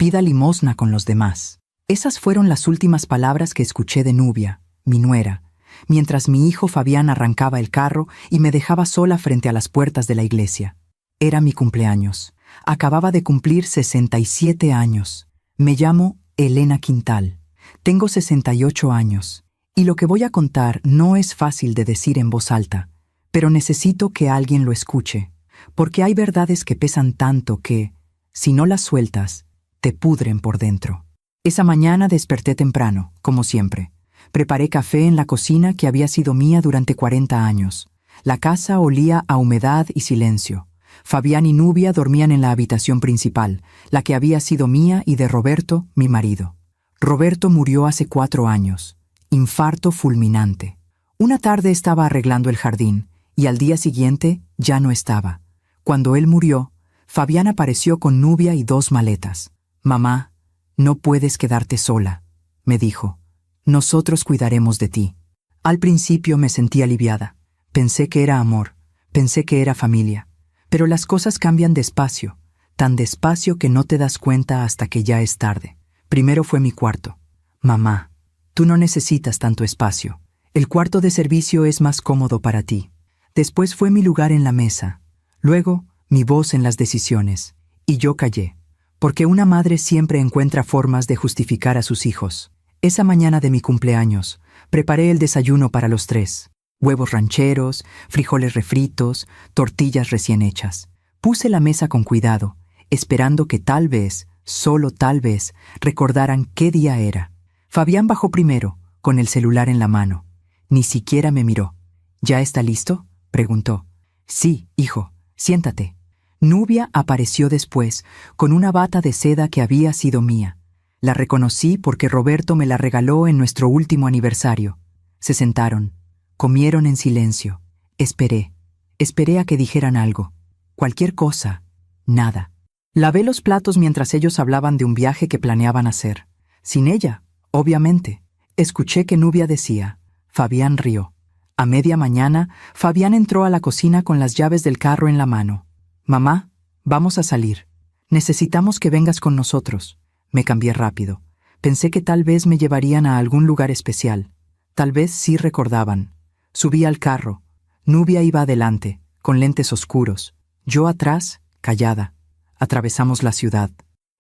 Pida limosna con los demás. Esas fueron las últimas palabras que escuché de Nubia, mi nuera, mientras mi hijo Fabián arrancaba el carro y me dejaba sola frente a las puertas de la iglesia. Era mi cumpleaños. Acababa de cumplir 67 años. Me llamo Elena Quintal. Tengo 68 años. Y lo que voy a contar no es fácil de decir en voz alta, pero necesito que alguien lo escuche, porque hay verdades que pesan tanto que, si no las sueltas, te pudren por dentro. Esa mañana desperté temprano, como siempre. Preparé café en la cocina que había sido mía durante 40 años. La casa olía a humedad y silencio. Fabián y Nubia dormían en la habitación principal, la que había sido mía y de Roberto, mi marido. Roberto murió hace 4 años. Infarto fulminante. Una tarde estaba arreglando el jardín, y al día siguiente ya no estaba. Cuando él murió, Fabián apareció con Nubia y 2 maletas. «Mamá, no puedes quedarte sola», me dijo. «Nosotros cuidaremos de ti». Al principio me sentí aliviada. Pensé que era amor, pensé que era familia. Pero las cosas cambian despacio, tan despacio que no te das cuenta hasta que ya es tarde. Primero fue mi cuarto. «Mamá, tú no necesitas tanto espacio. El cuarto de servicio es más cómodo para ti». Después fue mi lugar en la mesa. Luego, mi voz en las decisiones. Y yo callé. Porque una madre siempre encuentra formas de justificar a sus hijos. Esa mañana de mi cumpleaños, preparé el desayuno para los 3. Huevos rancheros, frijoles refritos, tortillas recién hechas. Puse la mesa con cuidado, esperando que tal vez, solo tal vez, recordaran qué día era. Fabián bajó primero, con el celular en la mano. Ni siquiera me miró. «¿Ya está listo?», preguntó. «Sí, hijo, siéntate». Nubia apareció después, con una bata de seda que había sido mía. La reconocí porque Roberto me la regaló en nuestro último aniversario. Se sentaron. Comieron en silencio. Esperé a que dijeran algo. Cualquier cosa. Nada. Lavé los platos mientras ellos hablaban de un viaje que planeaban hacer. Sin ella, obviamente. Escuché que Nubia decía. Fabián rió. A media mañana, Fabián entró a la cocina con las llaves del carro en la mano. «Mamá, vamos a salir. Necesitamos que vengas con nosotros». Me cambié rápido. Pensé que tal vez me llevarían a algún lugar especial. Tal vez sí recordaban. Subí al carro. Nubia iba adelante, con lentes oscuros. Yo atrás, callada. Atravesamos la ciudad.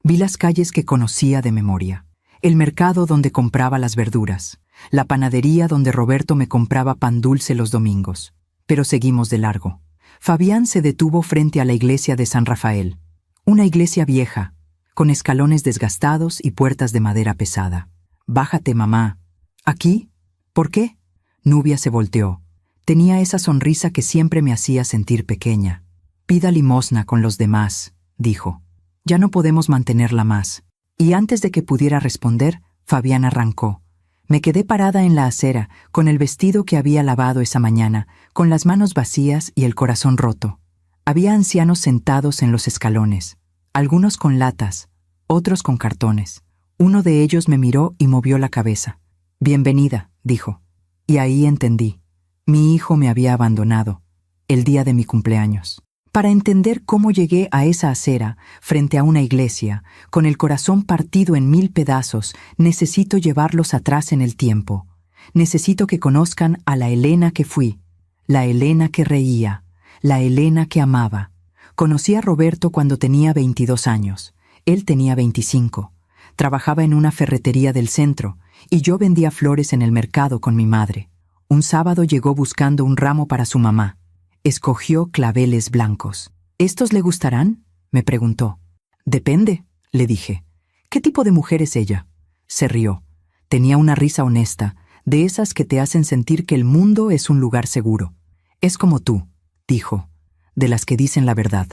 Vi las calles que conocía de memoria. El mercado donde compraba las verduras. La panadería donde Roberto me compraba pan dulce los domingos. Pero seguimos de largo. Fabián se detuvo frente a la iglesia de San Rafael. Una iglesia vieja, con escalones desgastados y puertas de madera pesada. «Bájate, mamá». «¿Aquí? ¿Por qué?» Nubia se volteó. Tenía esa sonrisa que siempre me hacía sentir pequeña. «Pida limosna con los demás», dijo. «Ya no podemos mantenerla más». Y antes de que pudiera responder, Fabián arrancó. Me quedé parada en la acera, con el vestido que había lavado esa mañana, con las manos vacías y el corazón roto. Había ancianos sentados en los escalones, algunos con latas, otros con cartones. Uno de ellos me miró y movió la cabeza. «Bienvenida», dijo. Y ahí entendí. Mi hijo me había abandonado, el día de mi cumpleaños. Para entender cómo llegué a esa acera, frente a una iglesia, con el corazón partido en 1000 pedazos, necesito llevarlos atrás en el tiempo. Necesito que conozcan a la Elena que fui, la Elena que reía, la Elena que amaba. Conocí a Roberto cuando tenía 22 años. Él tenía 25. Trabajaba en una ferretería del centro, y yo vendía flores en el mercado con mi madre. Un sábado llegó buscando un ramo para su mamá. Escogió claveles blancos. «¿Estos le gustarán?», me preguntó. «Depende», le dije. «¿Qué tipo de mujer es ella?». Se rió. Tenía una risa honesta, de esas que te hacen sentir que el mundo es un lugar seguro. «Es como tú», dijo, «de las que dicen la verdad».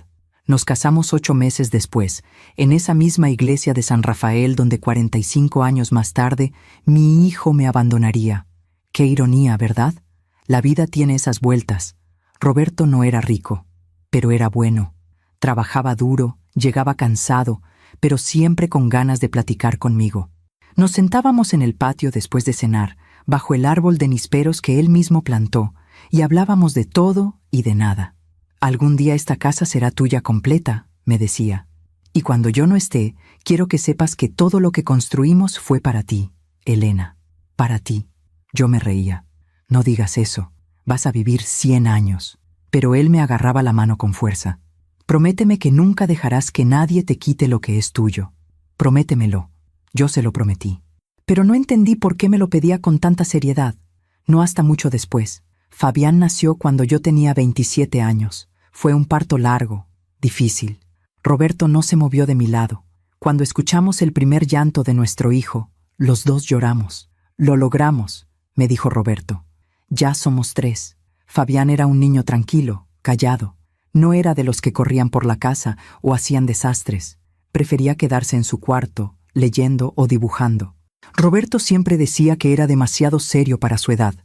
Nos casamos 8 meses después, en esa misma iglesia de San Rafael donde 45 años más tarde mi hijo me abandonaría. Qué ironía, ¿verdad? La vida tiene esas vueltas. Roberto no era rico, pero era bueno. Trabajaba duro, llegaba cansado, pero siempre con ganas de platicar conmigo. Nos sentábamos en el patio después de cenar, bajo el árbol de nísperos que él mismo plantó, y hablábamos de todo y de nada. «Algún día esta casa será tuya completa», me decía. Y cuando yo no esté, quiero que sepas que todo lo que construimos fue para ti, Elena. Para ti. Yo me reía. No digas eso. Vas a vivir 100 años. Pero él me agarraba la mano con fuerza. Prométeme que nunca dejarás que nadie te quite lo que es tuyo. Prométemelo. Yo se lo prometí. Pero no entendí por qué me lo pedía con tanta seriedad. No hasta mucho después. Fabián nació cuando yo tenía 27 años. Fue un parto largo, difícil. Roberto no se movió de mi lado. Cuando escuchamos el primer llanto de nuestro hijo, los dos lloramos. Lo logramos, me dijo Roberto. Ya somos 3. Fabián era un niño tranquilo, callado. No era de los que corrían por la casa o hacían desastres. Prefería quedarse en su cuarto, leyendo o dibujando. Roberto siempre decía que era demasiado serio para su edad.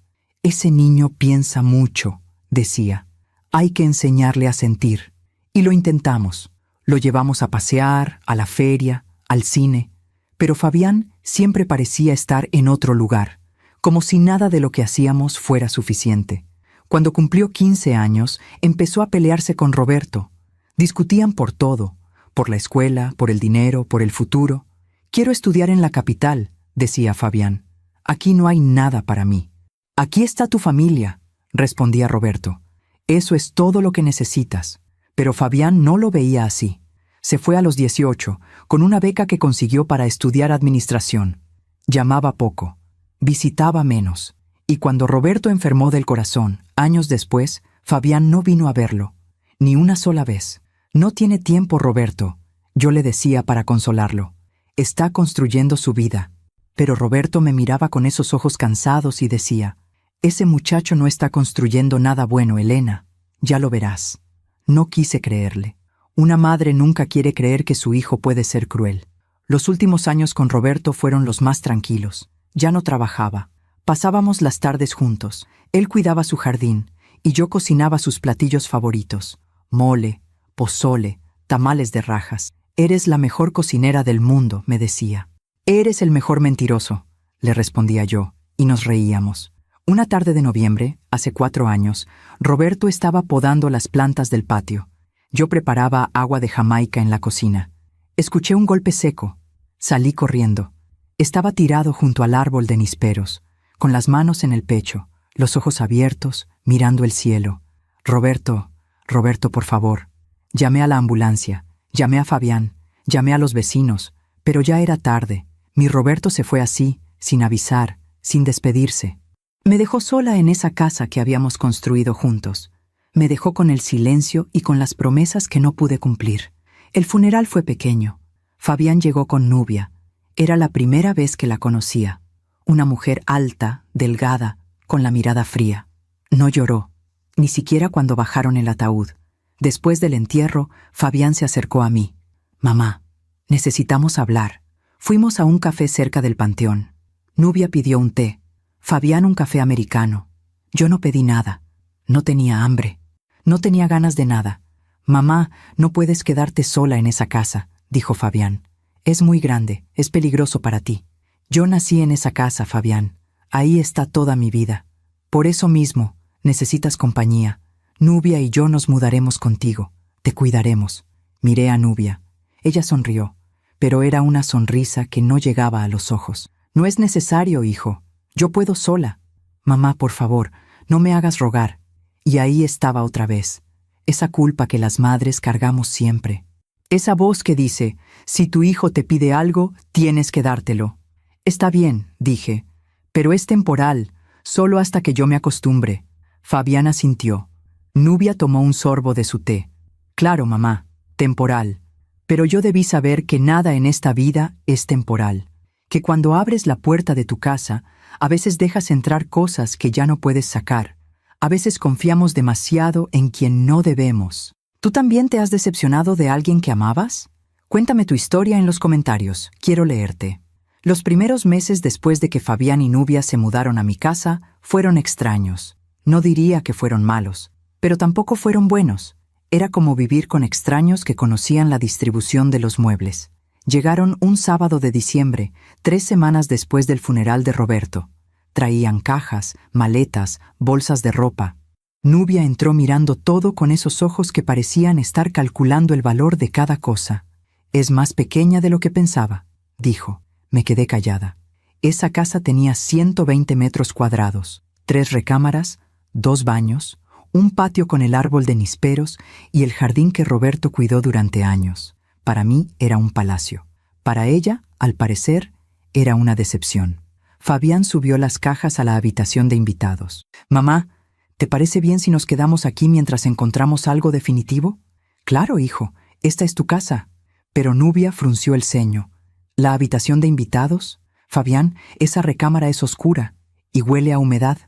Ese niño piensa mucho, decía. Hay que enseñarle a sentir. Y lo intentamos. Lo llevamos a pasear, a la feria, al cine. Pero Fabián siempre parecía estar en otro lugar, como si nada de lo que hacíamos fuera suficiente. Cuando cumplió 15 años, empezó a pelearse con Roberto. Discutían por todo, por la escuela, por el dinero, por el futuro. Quiero estudiar en la capital, decía Fabián. Aquí no hay nada para mí. Aquí está tu familia, respondía Roberto. Eso es todo lo que necesitas. Pero Fabián no lo veía así. Se fue a los 18, con una beca que consiguió para estudiar administración. Llamaba poco, visitaba menos. Y cuando Roberto enfermó del corazón, años después, Fabián no vino a verlo, ni una sola vez. No tiene tiempo, Roberto, yo le decía para consolarlo. Está construyendo su vida. Pero Roberto me miraba con esos ojos cansados y decía, ese muchacho no está construyendo nada bueno, Elena. Ya lo verás. No quise creerle. Una madre nunca quiere creer que su hijo puede ser cruel. Los últimos años con Roberto fueron los más tranquilos. Ya no trabajaba. Pasábamos las tardes juntos. Él cuidaba su jardín y yo cocinaba sus platillos favoritos. Mole, pozole, tamales de rajas. Eres la mejor cocinera del mundo, me decía. Eres el mejor mentiroso, le respondía yo, y nos reíamos. Una tarde de noviembre, hace 4 años, Roberto estaba podando las plantas del patio. Yo preparaba agua de Jamaica en la cocina. Escuché un golpe seco. Salí corriendo. Estaba tirado junto al árbol de nísperos, con las manos en el pecho, los ojos abiertos, mirando el cielo. Roberto, por favor. Llamé a la ambulancia, llamé a Fabián, llamé a los vecinos, pero ya era tarde. Mi Roberto se fue así, sin avisar, sin despedirse. Me dejó sola en esa casa que habíamos construido juntos. Me dejó con el silencio y con las promesas que no pude cumplir. El funeral fue pequeño. Fabián llegó con Nubia. Era la primera vez que la conocía. Una mujer alta, delgada, con la mirada fría. No lloró, ni siquiera cuando bajaron el ataúd. Después del entierro, Fabián se acercó a mí. Mamá, necesitamos hablar. Fuimos a un café cerca del panteón. Nubia pidió un té. Fabián un café americano. Yo no pedí nada. No tenía hambre. No tenía ganas de nada. Mamá, no puedes quedarte sola en esa casa, dijo Fabián. Es muy grande, es peligroso para ti. Yo nací en esa casa, Fabián. Ahí está toda mi vida. Por eso mismo, necesitas compañía. Nubia y yo nos mudaremos contigo. Te cuidaremos. Miré a Nubia. Ella sonrió, pero era una sonrisa que no llegaba a los ojos. No es necesario, hijo. Yo puedo sola. Mamá, por favor, no me hagas rogar. Y ahí estaba otra vez. Esa culpa que las madres cargamos siempre. Esa voz que dice, si tu hijo te pide algo, tienes que dártelo. Está bien, dije, pero es temporal, solo hasta que yo me acostumbre. Fabián asintió. Nubia tomó un sorbo de su té. Claro, mamá, temporal. Pero yo debí saber que nada en esta vida es temporal. Que cuando abres la puerta de tu casa, a veces dejas entrar cosas que ya no puedes sacar. A veces confiamos demasiado en quien no debemos. ¿Tú también te has decepcionado de alguien que amabas? Cuéntame tu historia en los comentarios. Quiero leerte. Los primeros meses después de que Fabián y Nubia se mudaron a mi casa fueron extraños. No diría que fueron malos, pero tampoco fueron buenos. Era como vivir con extraños que conocían la distribución de los muebles. Llegaron un sábado de diciembre, 3 semanas después del funeral de Roberto. Traían cajas, maletas, bolsas de ropa. Nubia entró mirando todo con esos ojos que parecían estar calculando el valor de cada cosa. Es más pequeña de lo que pensaba, dijo. Me quedé callada. Esa casa tenía 120 metros cuadrados, 3 recámaras, 2 baños, un patio con el árbol de nísperos y el jardín que Roberto cuidó durante años. Para mí era un palacio. Para ella, al parecer, era una decepción. Fabián subió las cajas a la habitación de invitados. «Mamá, ¿te parece bien si nos quedamos aquí mientras encontramos algo definitivo?» «Claro, hijo, esta es tu casa». Pero Nubia frunció el ceño. «¿La habitación de invitados? Fabián, esa recámara es oscura y huele a humedad».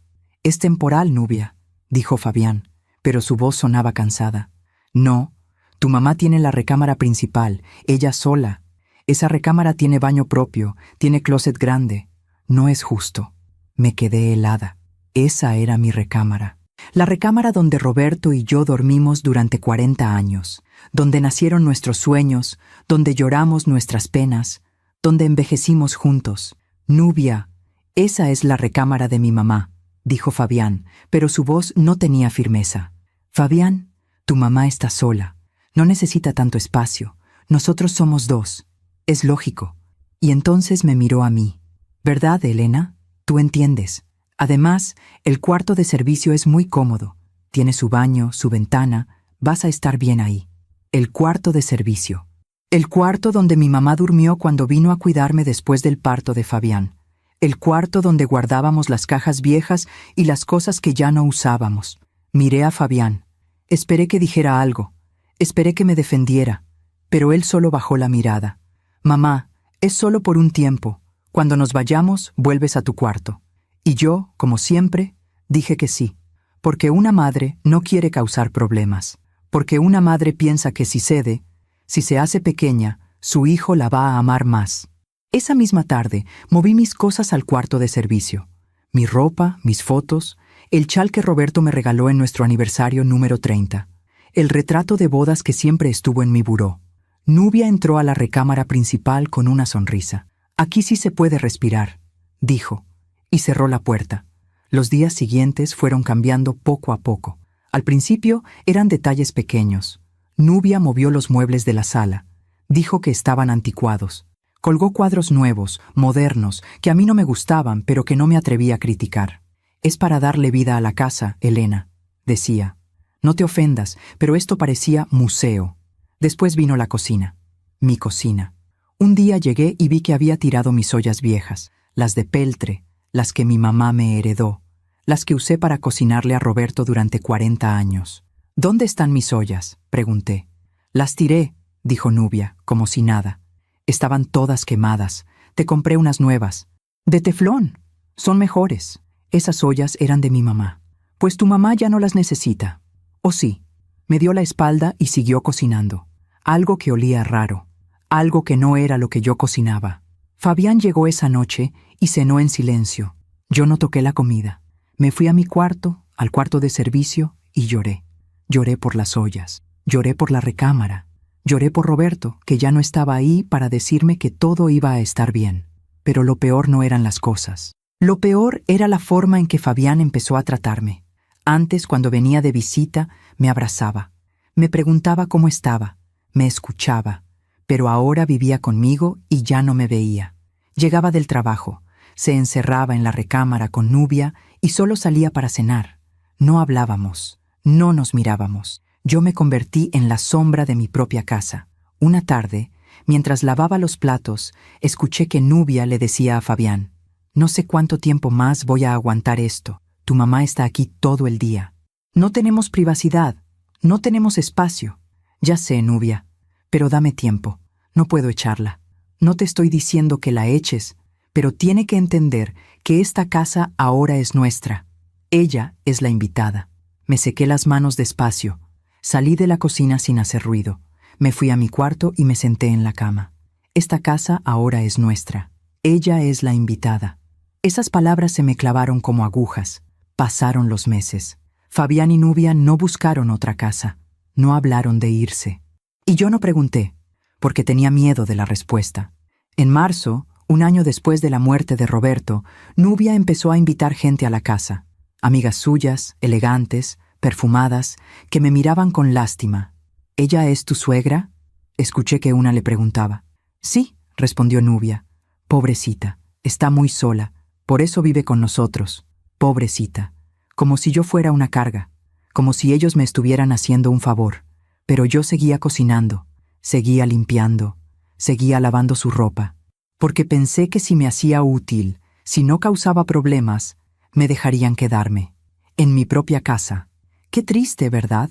«Es temporal, Nubia», dijo Fabián, pero su voz sonaba cansada. «No, tu mamá tiene la recámara principal, ella sola. Esa recámara tiene baño propio, tiene closet grande. No es justo». Me quedé helada. Esa era mi recámara. La recámara donde Roberto y yo dormimos durante 40 años, donde nacieron nuestros sueños, donde lloramos nuestras penas, donde envejecimos juntos. «Nubia, esa es la recámara de mi mamá», dijo Fabián, pero su voz no tenía firmeza. «Fabián, tu mamá está sola. No necesita tanto espacio. Nosotros somos 2. Es lógico». Y entonces me miró a mí. «¿Verdad, Elena? Tú entiendes. Además, el cuarto de servicio es muy cómodo. Tiene su baño, su ventana. Vas a estar bien ahí». El cuarto de servicio. El cuarto donde mi mamá durmió cuando vino a cuidarme después del parto de Fabián. El cuarto donde guardábamos las cajas viejas y las cosas que ya no usábamos. Miré a Fabián. Esperé que dijera algo. Esperé que me defendiera. Pero él solo bajó la mirada. «Mamá, es solo por un tiempo. Cuando nos vayamos, vuelves a tu cuarto». Y yo, como siempre, dije que sí. Porque una madre no quiere causar problemas. Porque una madre piensa que si cede, si se hace pequeña, su hijo la va a amar más. Esa misma tarde, moví mis cosas al cuarto de servicio. Mi ropa, mis fotos, el chal que Roberto me regaló en nuestro aniversario número 30, el retrato de bodas que siempre estuvo en mi buró. Nubia entró a la recámara principal con una sonrisa. «Aquí sí se puede respirar», dijo, y cerró la puerta. Los días siguientes fueron cambiando poco a poco. Al principio eran detalles pequeños. Nubia movió los muebles de la sala. Dijo que estaban anticuados. Colgó cuadros nuevos, modernos, que a mí no me gustaban, pero que no me atreví a criticar. «Es para darle vida a la casa, Elena», decía. «No te ofendas, pero esto parecía museo». Después vino la cocina. Mi cocina. Un día llegué y vi que había tirado mis ollas viejas, las de peltre, las que mi mamá me heredó, las que usé para cocinarle a Roberto durante 40 años. «¿Dónde están mis ollas?», pregunté. «Las tiré», dijo Nubia, como si nada. «Estaban todas quemadas. Te compré unas nuevas. De teflón. Son mejores. Esas ollas eran de mi mamá. Pues tu mamá ya no las necesita». «¿O sí?». Me dio la espalda y siguió cocinando. Algo que olía raro. Algo que no era lo que yo cocinaba. Fabián llegó esa noche y cenó en silencio. Yo no toqué la comida. Me fui a mi cuarto, al cuarto de servicio, y lloré. Lloré por las ollas. Lloré por la recámara. Lloré por Roberto, que ya no estaba ahí para decirme que todo iba a estar bien. Pero lo peor no eran las cosas. Lo peor era la forma en que Fabián empezó a tratarme. Antes, cuando venía de visita, me abrazaba. Me preguntaba cómo estaba. Me escuchaba. Pero ahora vivía conmigo y ya no me veía. Llegaba del trabajo. Se encerraba en la recámara con Nubia y solo salía para cenar. No hablábamos. No nos mirábamos. Yo me convertí en la sombra de mi propia casa. Una tarde, mientras lavaba los platos, escuché que Nubia le decía a Fabián: «No sé cuánto tiempo más voy a aguantar esto. Tu mamá está aquí todo el día. No tenemos privacidad. No tenemos espacio». «Ya sé, Nubia, pero dame tiempo. No puedo echarla. No te estoy diciendo que la eches, pero tiene que entender que esta casa ahora es nuestra. Ella es la invitada». Me sequé las manos despacio. Salí de la cocina sin hacer ruido. Me fui a mi cuarto y me senté en la cama. «Esta casa ahora es nuestra. Ella es la invitada». Esas palabras se me clavaron como agujas. Pasaron los meses. Fabián y Nubia no buscaron otra casa. No hablaron de irse. Y yo no pregunté, porque tenía miedo de la respuesta. En marzo, un año después de la muerte de Roberto, Nubia empezó a invitar gente a la casa. Amigas suyas, elegantes, perfumadas, que me miraban con lástima. «¿Ella es tu suegra?». Escuché que una le preguntaba. Sí, respondió Nubia. Pobrecita, está muy sola, por eso vive con nosotros. Pobrecita, como si yo fuera una carga, como si ellos me estuvieran haciendo un favor. Pero yo seguía cocinando, seguía limpiando, seguía lavando su ropa, porque pensé que si me hacía útil, si no causaba problemas, me dejarían quedarme. En mi propia casa. Qué triste, ¿verdad?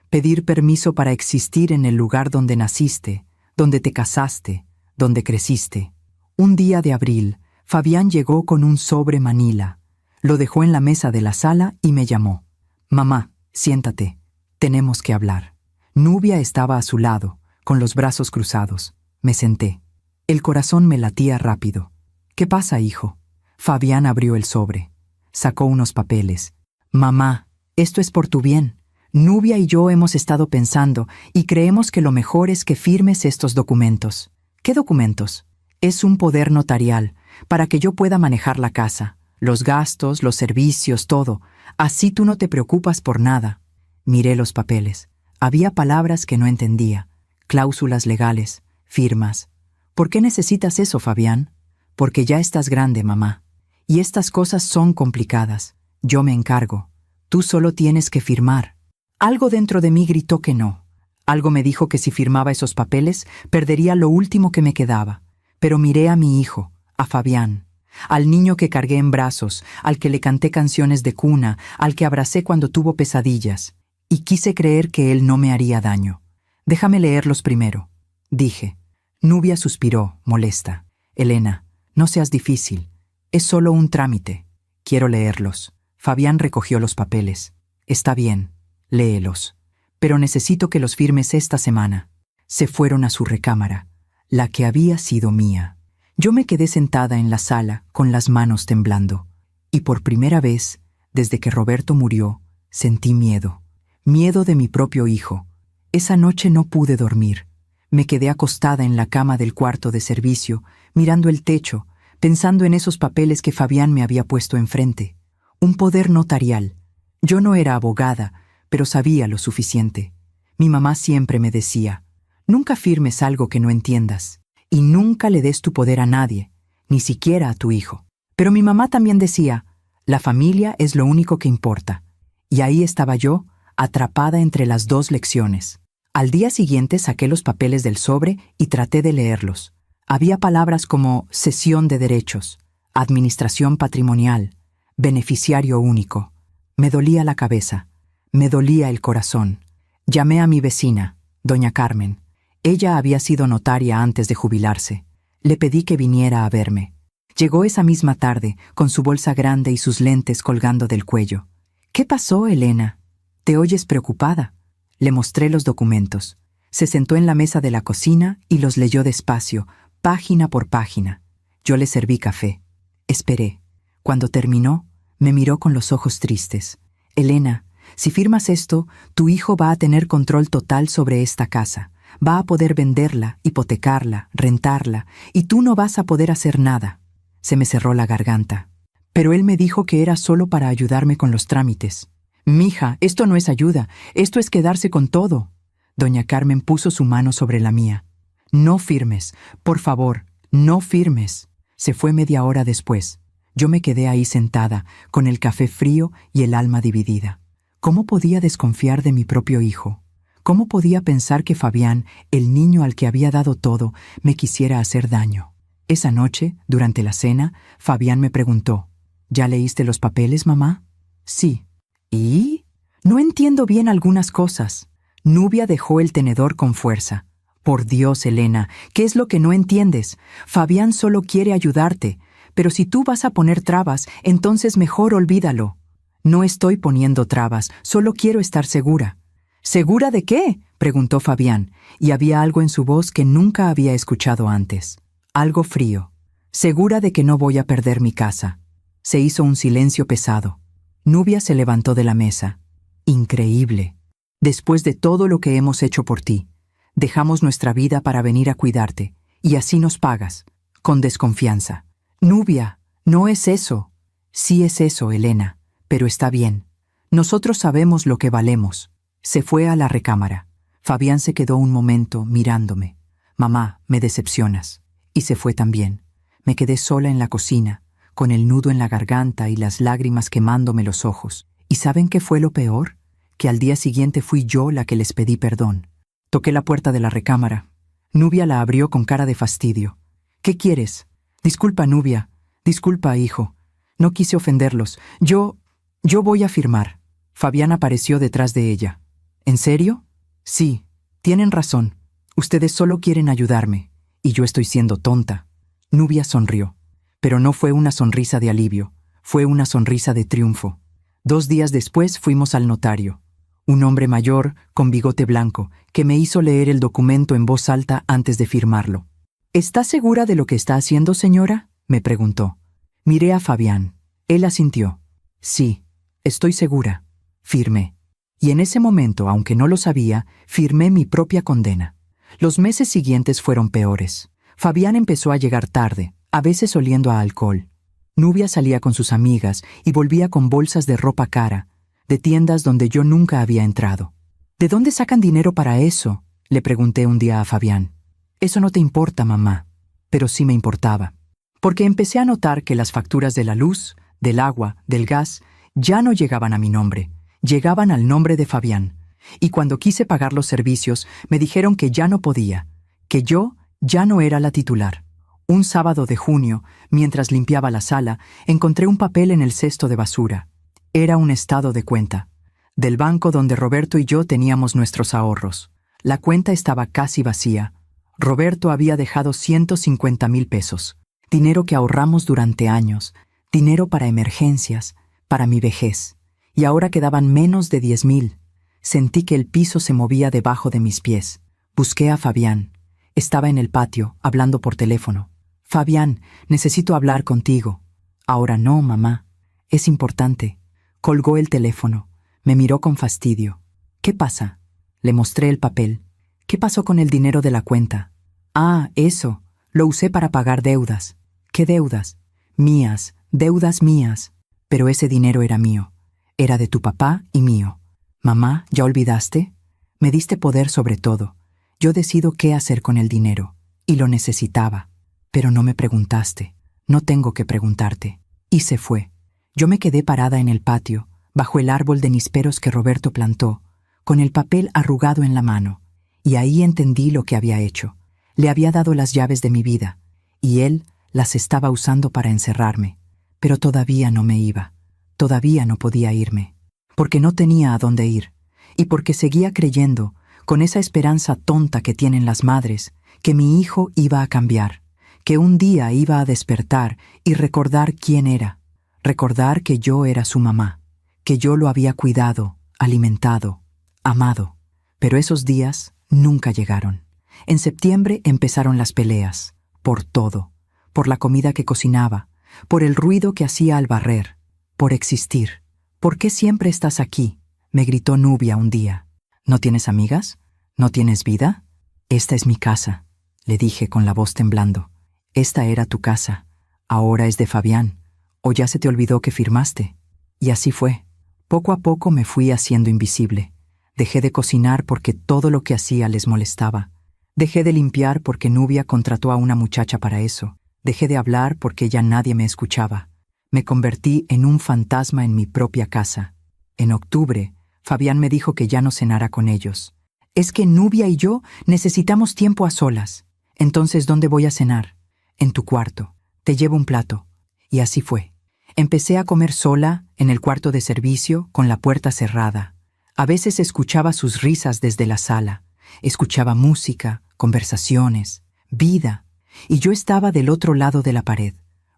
Pedir permiso para existir en el lugar donde naciste, donde te casaste, donde creciste. Un día de abril, Fabián llegó con un sobre manila. Lo dejó en la mesa de la sala y me llamó. Mamá, siéntate. Tenemos que hablar. Nubia estaba a su lado, con los brazos cruzados. Me senté. El corazón me latía rápido. ¿Qué pasa, hijo? Fabián abrió el sobre. Sacó unos papeles. Mamá, esto es por tu bien. Nubia y yo hemos estado pensando y creemos que lo mejor es que firmes estos documentos. ¿Qué documentos? Es un poder notarial, para que yo pueda manejar la casa, los gastos, los servicios, todo. Así tú no te preocupas por nada. Miré los papeles. Había palabras que no entendía, cláusulas legales, firmas. ¿Por qué necesitas eso, Fabián? Porque ya estás grande, mamá. Y estas cosas son complicadas. Yo me encargo. Tú solo tienes que firmar. Algo dentro de mí gritó que no. Algo me dijo que si firmaba esos papeles, perdería lo último que me quedaba. Pero miré a mi hijo, a Fabián, al niño que cargué en brazos, al que le canté canciones de cuna, al que abracé cuando tuvo pesadillas, y quise creer que él no me haría daño. Déjame leerlos primero, dije. Nubia suspiró, molesta. Elena, no seas difícil. Es solo un trámite. Quiero leerlos. Fabián recogió los papeles. Está bien, léelos. Pero necesito que los firmes esta semana. Se fueron a su recámara, la que había sido mía. Yo me quedé sentada en la sala con las manos temblando. Y por primera vez, desde que Roberto murió, sentí miedo. Miedo de mi propio hijo. Esa noche no pude dormir. Me quedé acostada en la cama del cuarto de servicio, mirando el techo, pensando en esos papeles que Fabián me había puesto enfrente. Un poder notarial. Yo no era abogada, pero sabía lo suficiente. Mi mamá siempre me decía, nunca firmes algo que no entiendas, y nunca le des tu poder a nadie, ni siquiera a tu hijo. Pero mi mamá también decía, la familia es lo único que importa. Y ahí estaba yo, atrapada entre las dos lecciones. Al día siguiente saqué los papeles del sobre y traté de leerlos. Había palabras como cesión de derechos, administración patrimonial, beneficiario único. Me dolía la cabeza, me dolía el corazón. Llamé a mi vecina, doña Carmen. Ella había sido notaria antes de jubilarse. Le pedí que viniera a verme. Llegó esa misma tarde, con su bolsa grande y sus lentes colgando del cuello. ¿Qué pasó, Elena? ¿Te oyes preocupada? Le mostré los documentos. Se sentó en la mesa de la cocina y los leyó despacio, página por página. Yo le serví café. Esperé. Cuando terminó, me miró con los ojos tristes. Elena, si firmas esto, tu hijo va a tener control total sobre esta casa. Va a poder venderla, hipotecarla, rentarla, y tú no vas a poder hacer nada. Se me cerró la garganta. Pero él me dijo que era solo para ayudarme con los trámites. Mija, esto no es ayuda, esto es quedarse con todo. Doña Carmen puso su mano sobre la mía. No firmes, por favor, no firmes. Se fue media hora después. Yo me quedé ahí sentada, con el café frío y el alma dividida. ¿Cómo podía desconfiar de mi propio hijo? ¿Cómo podía pensar que Fabián, el niño al que había dado todo, me quisiera hacer daño? Esa noche, durante la cena, Fabián me preguntó, ¿ya leíste los papeles, mamá? Sí. ¿Y? No entiendo bien algunas cosas. Nubia dejó el tenedor con fuerza. Por Dios, Elena, ¿qué es lo que no entiendes? Fabián solo quiere ayudarte, pero si tú vas a poner trabas, entonces mejor olvídalo. No estoy poniendo trabas, solo quiero estar segura. ¿Segura de qué?, preguntó Fabián, y había algo en su voz que nunca había escuchado antes. Algo frío. Segura de que no voy a perder mi casa. Se hizo un silencio pesado. Nubia se levantó de la mesa. Increíble. Después de todo lo que hemos hecho por ti, dejamos nuestra vida para venir a cuidarte, y así nos pagas, con desconfianza. Nubia, no es eso. Sí es eso, Elena, pero está bien. Nosotros sabemos lo que valemos. Se fue a la recámara. Fabián se quedó un momento mirándome. Mamá, me decepcionas. Y se fue también. Me quedé sola en la cocina, con el nudo en la garganta y las lágrimas quemándome los ojos. ¿Y saben qué fue lo peor? Que al día siguiente fui yo la que les pedí perdón. Toqué la puerta de la recámara. Nubia la abrió con cara de fastidio. ¿Qué quieres? Disculpa, Nubia. Disculpa, hijo. No quise ofenderlos. Yo voy a firmar. Fabián apareció detrás de ella. ¿En serio? Sí, tienen razón. Ustedes solo quieren ayudarme. Y yo estoy siendo tonta. Nubia sonrió. Pero no fue una sonrisa de alivio. Fue una sonrisa de triunfo. 2 días después fuimos al notario. Un hombre mayor, con bigote blanco, que me hizo leer el documento en voz alta antes de firmarlo. ¿Está segura de lo que está haciendo, señora?, me preguntó. Miré a Fabián. Él asintió. Sí, estoy segura. Firmé. Y en ese momento, aunque no lo sabía, firmé mi propia condena. Los meses siguientes fueron peores. Fabián empezó a llegar tarde, a veces oliendo a alcohol. Nubia salía con sus amigas y volvía con bolsas de ropa cara, de tiendas donde yo nunca había entrado. ¿De dónde sacan dinero para eso?, le pregunté un día a Fabián. Eso no te importa, mamá. Pero sí me importaba. Porque empecé a notar que las facturas de la luz, del agua, del gas, ya no llegaban a mi nombre, llegaban al nombre de Fabián. Y cuando quise pagar los servicios, me dijeron que ya no podía, que yo ya no era la titular. Un sábado de junio, mientras limpiaba la sala, encontré un papel en el cesto de basura. Era un estado de cuenta, del banco donde Roberto y yo teníamos nuestros ahorros. La cuenta estaba casi vacía. Roberto había dejado 150,000 pesos, dinero que ahorramos durante años, dinero para emergencias, para mi vejez, y ahora quedaban menos de 10,000. Sentí que el piso se movía debajo de mis pies. Busqué a Fabián. Estaba en el patio, hablando por teléfono. Fabián, necesito hablar contigo. Ahora no, mamá. Es importante. Colgó el teléfono. Me miró con fastidio. ¿Qué pasa? Le mostré el papel. ¿Qué pasó con el dinero de la cuenta? Ah, eso. Lo usé para pagar deudas. ¿Qué deudas? Mías, deudas mías. Pero ese dinero era mío. Era de tu papá y mío. Mamá, ¿ya olvidaste? Me diste poder sobre todo. Yo decido qué hacer con el dinero. Y lo necesitaba. Pero no me preguntaste. No tengo que preguntarte. Y se fue. Yo me quedé parada en el patio, bajo el árbol de nísperos que Roberto plantó, con el papel arrugado en la mano. Y ahí entendí lo que había hecho. Le había dado las llaves de mi vida, y él las estaba usando para encerrarme. Pero todavía no me iba. Todavía no podía irme. Porque no tenía a dónde ir. Y porque seguía creyendo, con esa esperanza tonta que tienen las madres, que mi hijo iba a cambiar, que un día iba a despertar y recordar quién era. Recordar que yo era su mamá, que yo lo había cuidado, alimentado, amado. Pero esos días nunca llegaron. En septiembre empezaron las peleas, por todo, por la comida que cocinaba, por el ruido que hacía al barrer, por existir. ¿Por qué siempre estás aquí?, me gritó Nubia un día. ¿No tienes amigas? ¿No tienes vida? Esta es mi casa, le dije con la voz temblando. Esta era tu casa, ahora es de Fabián. ¿O ya se te olvidó que firmaste? Y así fue. Poco a poco me fui haciendo invisible. Dejé de cocinar porque todo lo que hacía les molestaba. Dejé de limpiar porque Nubia contrató a una muchacha para eso. Dejé de hablar porque ya nadie me escuchaba. Me convertí en un fantasma en mi propia casa. En octubre, Fabián me dijo que ya no cenara con ellos. Es que Nubia y yo necesitamos tiempo a solas. Entonces, ¿dónde voy a cenar? En tu cuarto. Te llevo un plato. Y así fue. Empecé a comer sola, en el cuarto de servicio, con la puerta cerrada. A veces escuchaba sus risas desde la sala. Escuchaba música, conversaciones, vida. Y yo estaba del otro lado de la pared,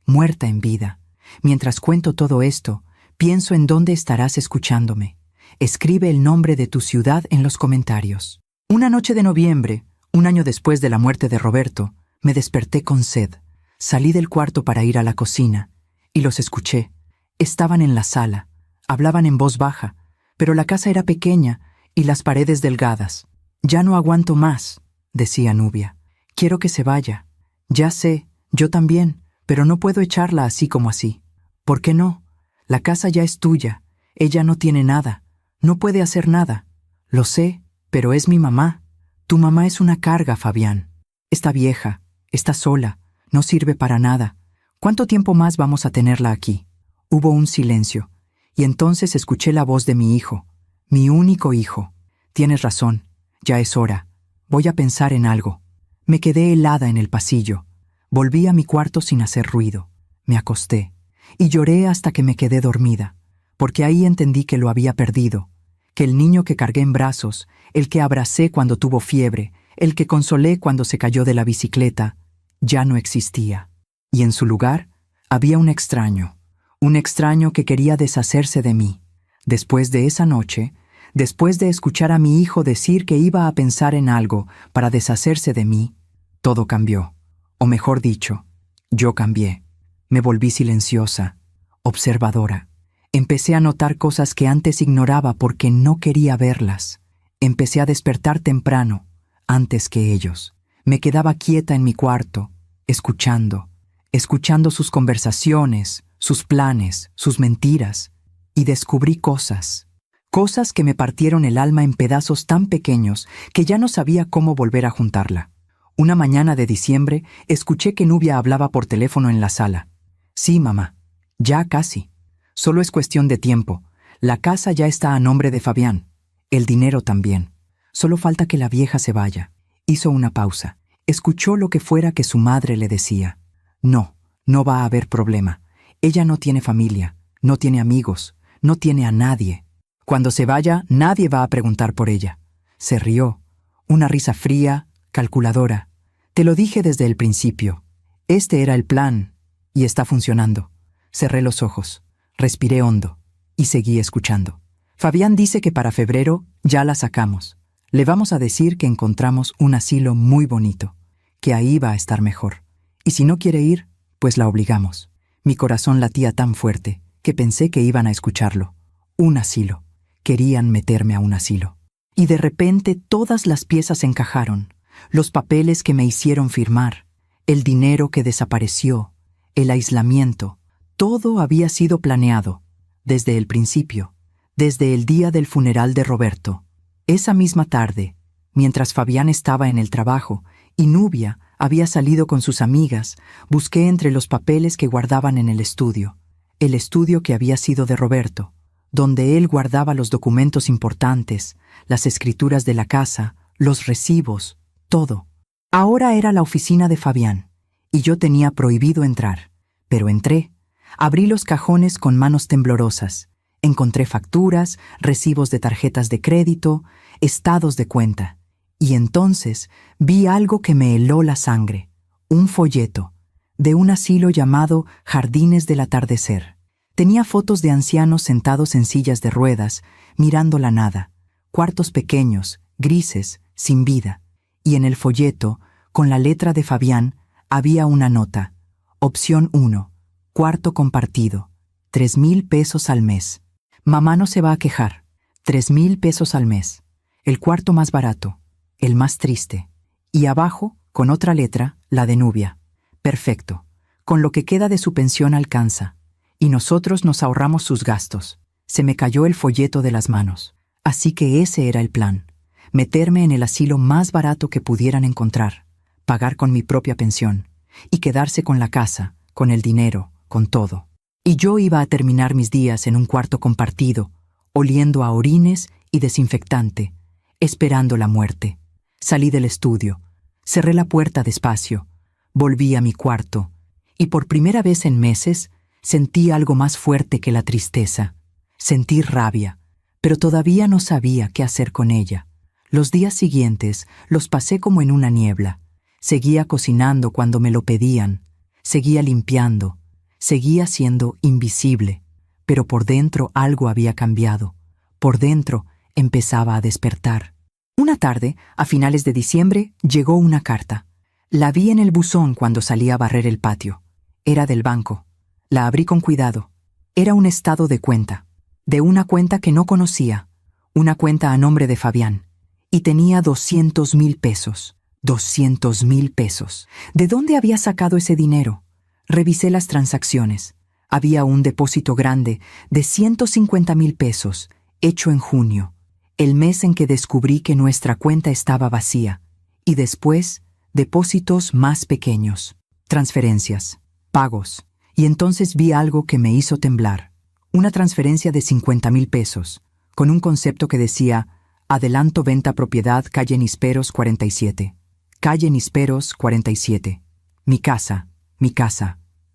muerta en vida. Mientras cuento todo esto, pienso en dónde estarás escuchándome. Escribe el nombre de tu ciudad en los comentarios. Una noche de noviembre, un año después de la muerte de Roberto, me desperté con sed. Salí del cuarto para ir a la cocina, y los escuché. Estaban en la sala, hablaban en voz baja, pero la casa era pequeña y las paredes delgadas. Ya no aguanto más, decía Nubia. Quiero que se vaya. Ya sé, yo también, pero no puedo echarla así como así. ¿Por qué no? La casa ya es tuya. Ella no tiene nada. No puede hacer nada. Lo sé, Pero es mi mamá. Tu mamá es una carga, Fabián. Está vieja, está sola, no sirve para nada. ¿Cuánto tiempo más vamos a tenerla aquí? Hubo un silencio, y entonces escuché la voz de mi hijo, mi único hijo. Tienes razón, ya es hora. Voy a pensar en algo. Me quedé helada en el pasillo. Volví a mi cuarto sin hacer ruido. Me acosté, y lloré hasta que me quedé dormida, porque ahí entendí que lo había perdido, que el niño que cargué en brazos, el que abracé cuando tuvo fiebre, el que consolé cuando se cayó de la bicicleta, ya no existía. Y en su lugar había un extraño que quería deshacerse de mí. Después de esa noche, después de escuchar a mi hijo decir que iba a pensar en algo para deshacerse de mí, todo cambió. O mejor dicho, yo cambié. Me volví silenciosa, observadora. Empecé a notar cosas que antes ignoraba porque no quería verlas. Empecé a despertar temprano, antes que ellos. Me quedaba quieta en mi cuarto, escuchando sus conversaciones, sus planes, sus mentiras, y descubrí cosas que me partieron el alma en pedazos tan pequeños que ya no sabía cómo volver a juntarla. Una mañana de diciembre, escuché que Nubia hablaba por teléfono en la sala. Sí, mamá, ya casi. Solo es cuestión de tiempo. La casa ya está a nombre de Fabián. El dinero también. Solo falta que la vieja se vaya. Hizo una pausa. Escuchó lo que fuera que su madre le decía. No va a haber problema. Ella no tiene familia, no tiene amigos, no tiene a nadie. Cuando se vaya, nadie va a preguntar por ella. Se rió. Una risa fría, calculadora. Te lo dije desde el principio. Este era el plan, y está funcionando. Cerré los ojos, respiré hondo, y seguí escuchando. Fabián dice que para febrero ya la sacamos. Le vamos a decir que encontramos un asilo muy bonito, que ahí va a estar mejor. Y si no quiere ir, pues la obligamos. Mi corazón latía tan fuerte que pensé que iban a escucharlo. Un asilo. Querían meterme a un asilo. Y de repente todas las piezas encajaron. Los papeles que me hicieron firmar, el dinero que desapareció, el aislamiento. Todo había sido planeado, desde el principio, desde el día del funeral de Roberto. Esa misma tarde, mientras Fabián estaba en el trabajo y Nubia había salido con sus amigas, busqué entre los papeles que guardaban en el estudio que había sido de Roberto, donde él guardaba los documentos importantes, las escrituras de la casa, los recibos, todo. Ahora era la oficina de Fabián, y yo tenía prohibido entrar, pero entré. Abrí los cajones con manos temblorosas. Encontré facturas, recibos de tarjetas de crédito, estados de cuenta. Y entonces vi algo que me heló la sangre. Un folleto de un asilo llamado Jardines del Atardecer. Tenía fotos de ancianos sentados en sillas de ruedas, mirando la nada, cuartos pequeños, grises, sin vida. Y en el folleto, con la letra de Fabián, había una nota. Opción 1. Cuarto compartido. 3,000 pesos al mes. Mamá no se va a quejar. 3,000 pesos al mes. El cuarto más barato. El más triste. Y abajo, con otra letra, la de Nubia. Perfecto. Con lo que queda de su pensión alcanza. Y nosotros nos ahorramos sus gastos. Se me cayó el folleto de las manos. Así que ese era el plan. Meterme en el asilo más barato que pudieran encontrar. Pagar con mi propia pensión. Y quedarse con la casa, con el dinero, con todo. Y yo iba a terminar mis días en un cuarto compartido, oliendo a orines y desinfectante, esperando la muerte. Salí del estudio, cerré la puerta despacio, volví a mi cuarto, y por primera vez en meses sentí algo más fuerte que la tristeza. Sentí rabia, pero todavía no sabía qué hacer con ella. Los días siguientes los pasé como en una niebla. Seguía cocinando cuando me lo pedían, seguía limpiando, seguía siendo invisible, pero por dentro algo había cambiado. Por dentro empezaba a despertar. Una tarde, a finales de diciembre, llegó una carta. La vi en el buzón cuando salí a barrer el patio. Era del banco. La abrí con cuidado. Era un estado de cuenta, de una cuenta que no conocía, una cuenta a nombre de Fabián, y tenía 200,000 pesos. 200,000 pesos. ¿De dónde había sacado ese dinero? Revisé las transacciones. Había un depósito grande de 150,000 pesos, hecho en junio. el mes en que descubrí que nuestra cuenta estaba vacía, y después, depósitos más pequeños, transferencias, pagos, y entonces vi algo que me hizo temblar. Una transferencia de 50,000 pesos, con un concepto que decía: adelanto venta propiedad calle Nisperos 47. Calle Nisperos 47. Mi casa.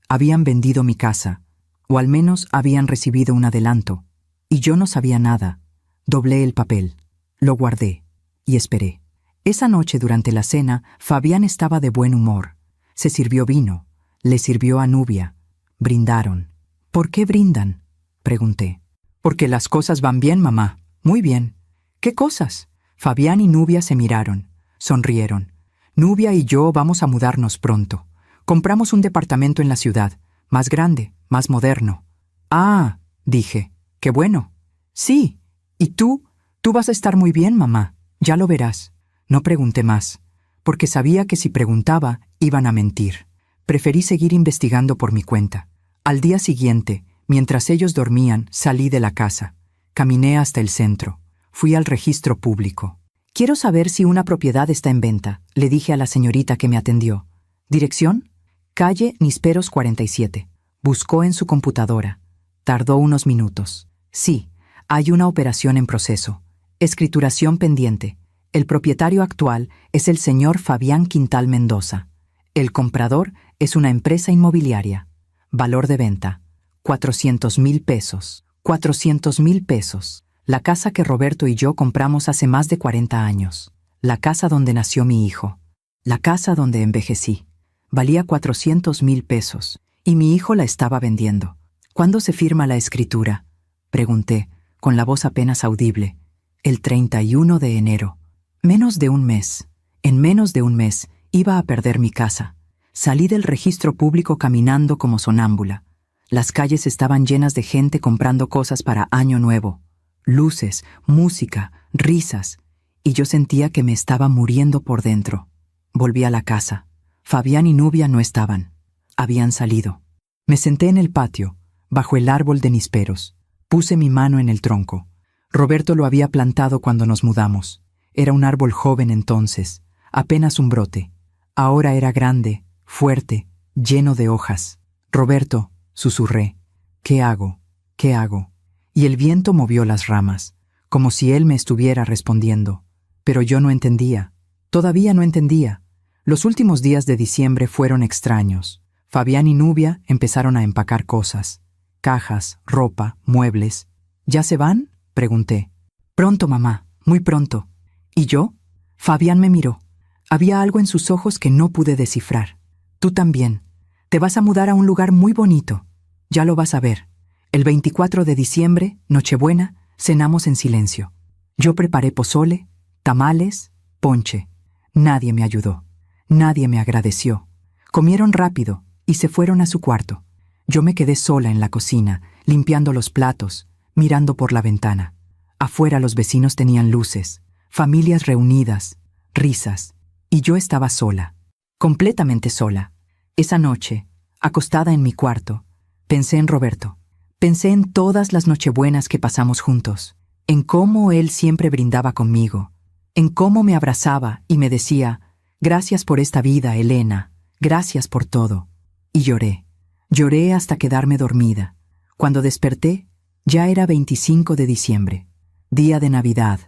Habían vendido mi casa, o al menos habían recibido un adelanto, y yo no sabía nada. Doblé el papel, lo guardé, y esperé. Esa noche durante la cena, Fabián estaba de buen humor. Se sirvió vino, le sirvió a Nubia. Brindaron. ¿Por qué brindan?, pregunté. Porque las cosas van bien, mamá. Muy bien. ¿Qué cosas? Fabián y Nubia se miraron, sonrieron. Nubia y yo vamos a mudarnos pronto. Compramos un departamento en la ciudad, más grande, más moderno. Ah, dije, qué bueno. Sí. ¿Y tú? Tú vas a estar muy bien, mamá. Ya lo verás. No pregunté más, porque sabía que si preguntaba, iban a mentir. Preferí seguir investigando por mi cuenta. Al día siguiente, mientras ellos dormían, salí de la casa. Caminé hasta el centro. Fui al registro público. Quiero saber si una propiedad está en venta, le dije a la señorita que me atendió. ¿Dirección? Calle Nisperos 47. Buscó en su computadora. Tardó unos minutos. Sí, hay una operación en proceso. Escrituración pendiente. El propietario actual es el señor Fabián Quintal Mendoza. El comprador es una empresa inmobiliaria. Valor de venta: 400,000 pesos. 400,000 pesos. La casa que Roberto y yo compramos hace más de 40 años. La casa donde nació mi hijo. La casa donde envejecí. Valía 400,000 pesos, y mi hijo la estaba vendiendo. ¿Cuándo se firma la escritura?, pregunté, con la voz apenas audible. El 31 de enero. Menos de un mes. En menos de un mes iba a perder mi casa. Salí del registro público caminando como sonámbula. Las calles estaban llenas de gente comprando cosas para Año Nuevo. Luces, música, risas, y yo sentía que me estaba muriendo por dentro. Volví a la casa. Fabián y Nubia no estaban. Habían salido. Me senté en el patio, bajo el árbol de Nisperos. Puse mi mano en el tronco. Roberto lo había plantado cuando nos mudamos. Era un árbol joven entonces, apenas un brote. Ahora era grande, fuerte, lleno de hojas. Roberto, susurré, ¿qué hago? ¿Qué hago? Y el viento movió las ramas, como si él me estuviera respondiendo. Pero yo no entendía. Todavía no entendía. Los últimos días de diciembre fueron extraños. Fabián y Nubia empezaron a empacar cosas. Cajas, ropa, muebles. ¿Ya se van?, pregunté. Pronto, mamá, muy pronto. ¿Y yo? Fabián me miró. Había algo en sus ojos que no pude descifrar. Tú también. Te vas a mudar a un lugar muy bonito. Ya lo vas a ver. El 24 de diciembre, Nochebuena, cenamos en silencio. Yo preparé pozole, tamales, ponche. Nadie me ayudó. Nadie me agradeció. Comieron rápido y se fueron a su cuarto. Yo me quedé sola en la cocina, limpiando los platos, mirando por la ventana. Afuera los vecinos tenían luces, familias reunidas, risas, y yo estaba sola, completamente sola. Esa noche, acostada en mi cuarto, pensé en Roberto. Pensé en todas las nochebuenas que pasamos juntos, en cómo él siempre brindaba conmigo, en cómo me abrazaba y me decía: «Gracias por esta vida, Elena, gracias por todo». Y lloré. Lloré hasta quedarme dormida. Cuando desperté, ya era 25 de diciembre, día de Navidad.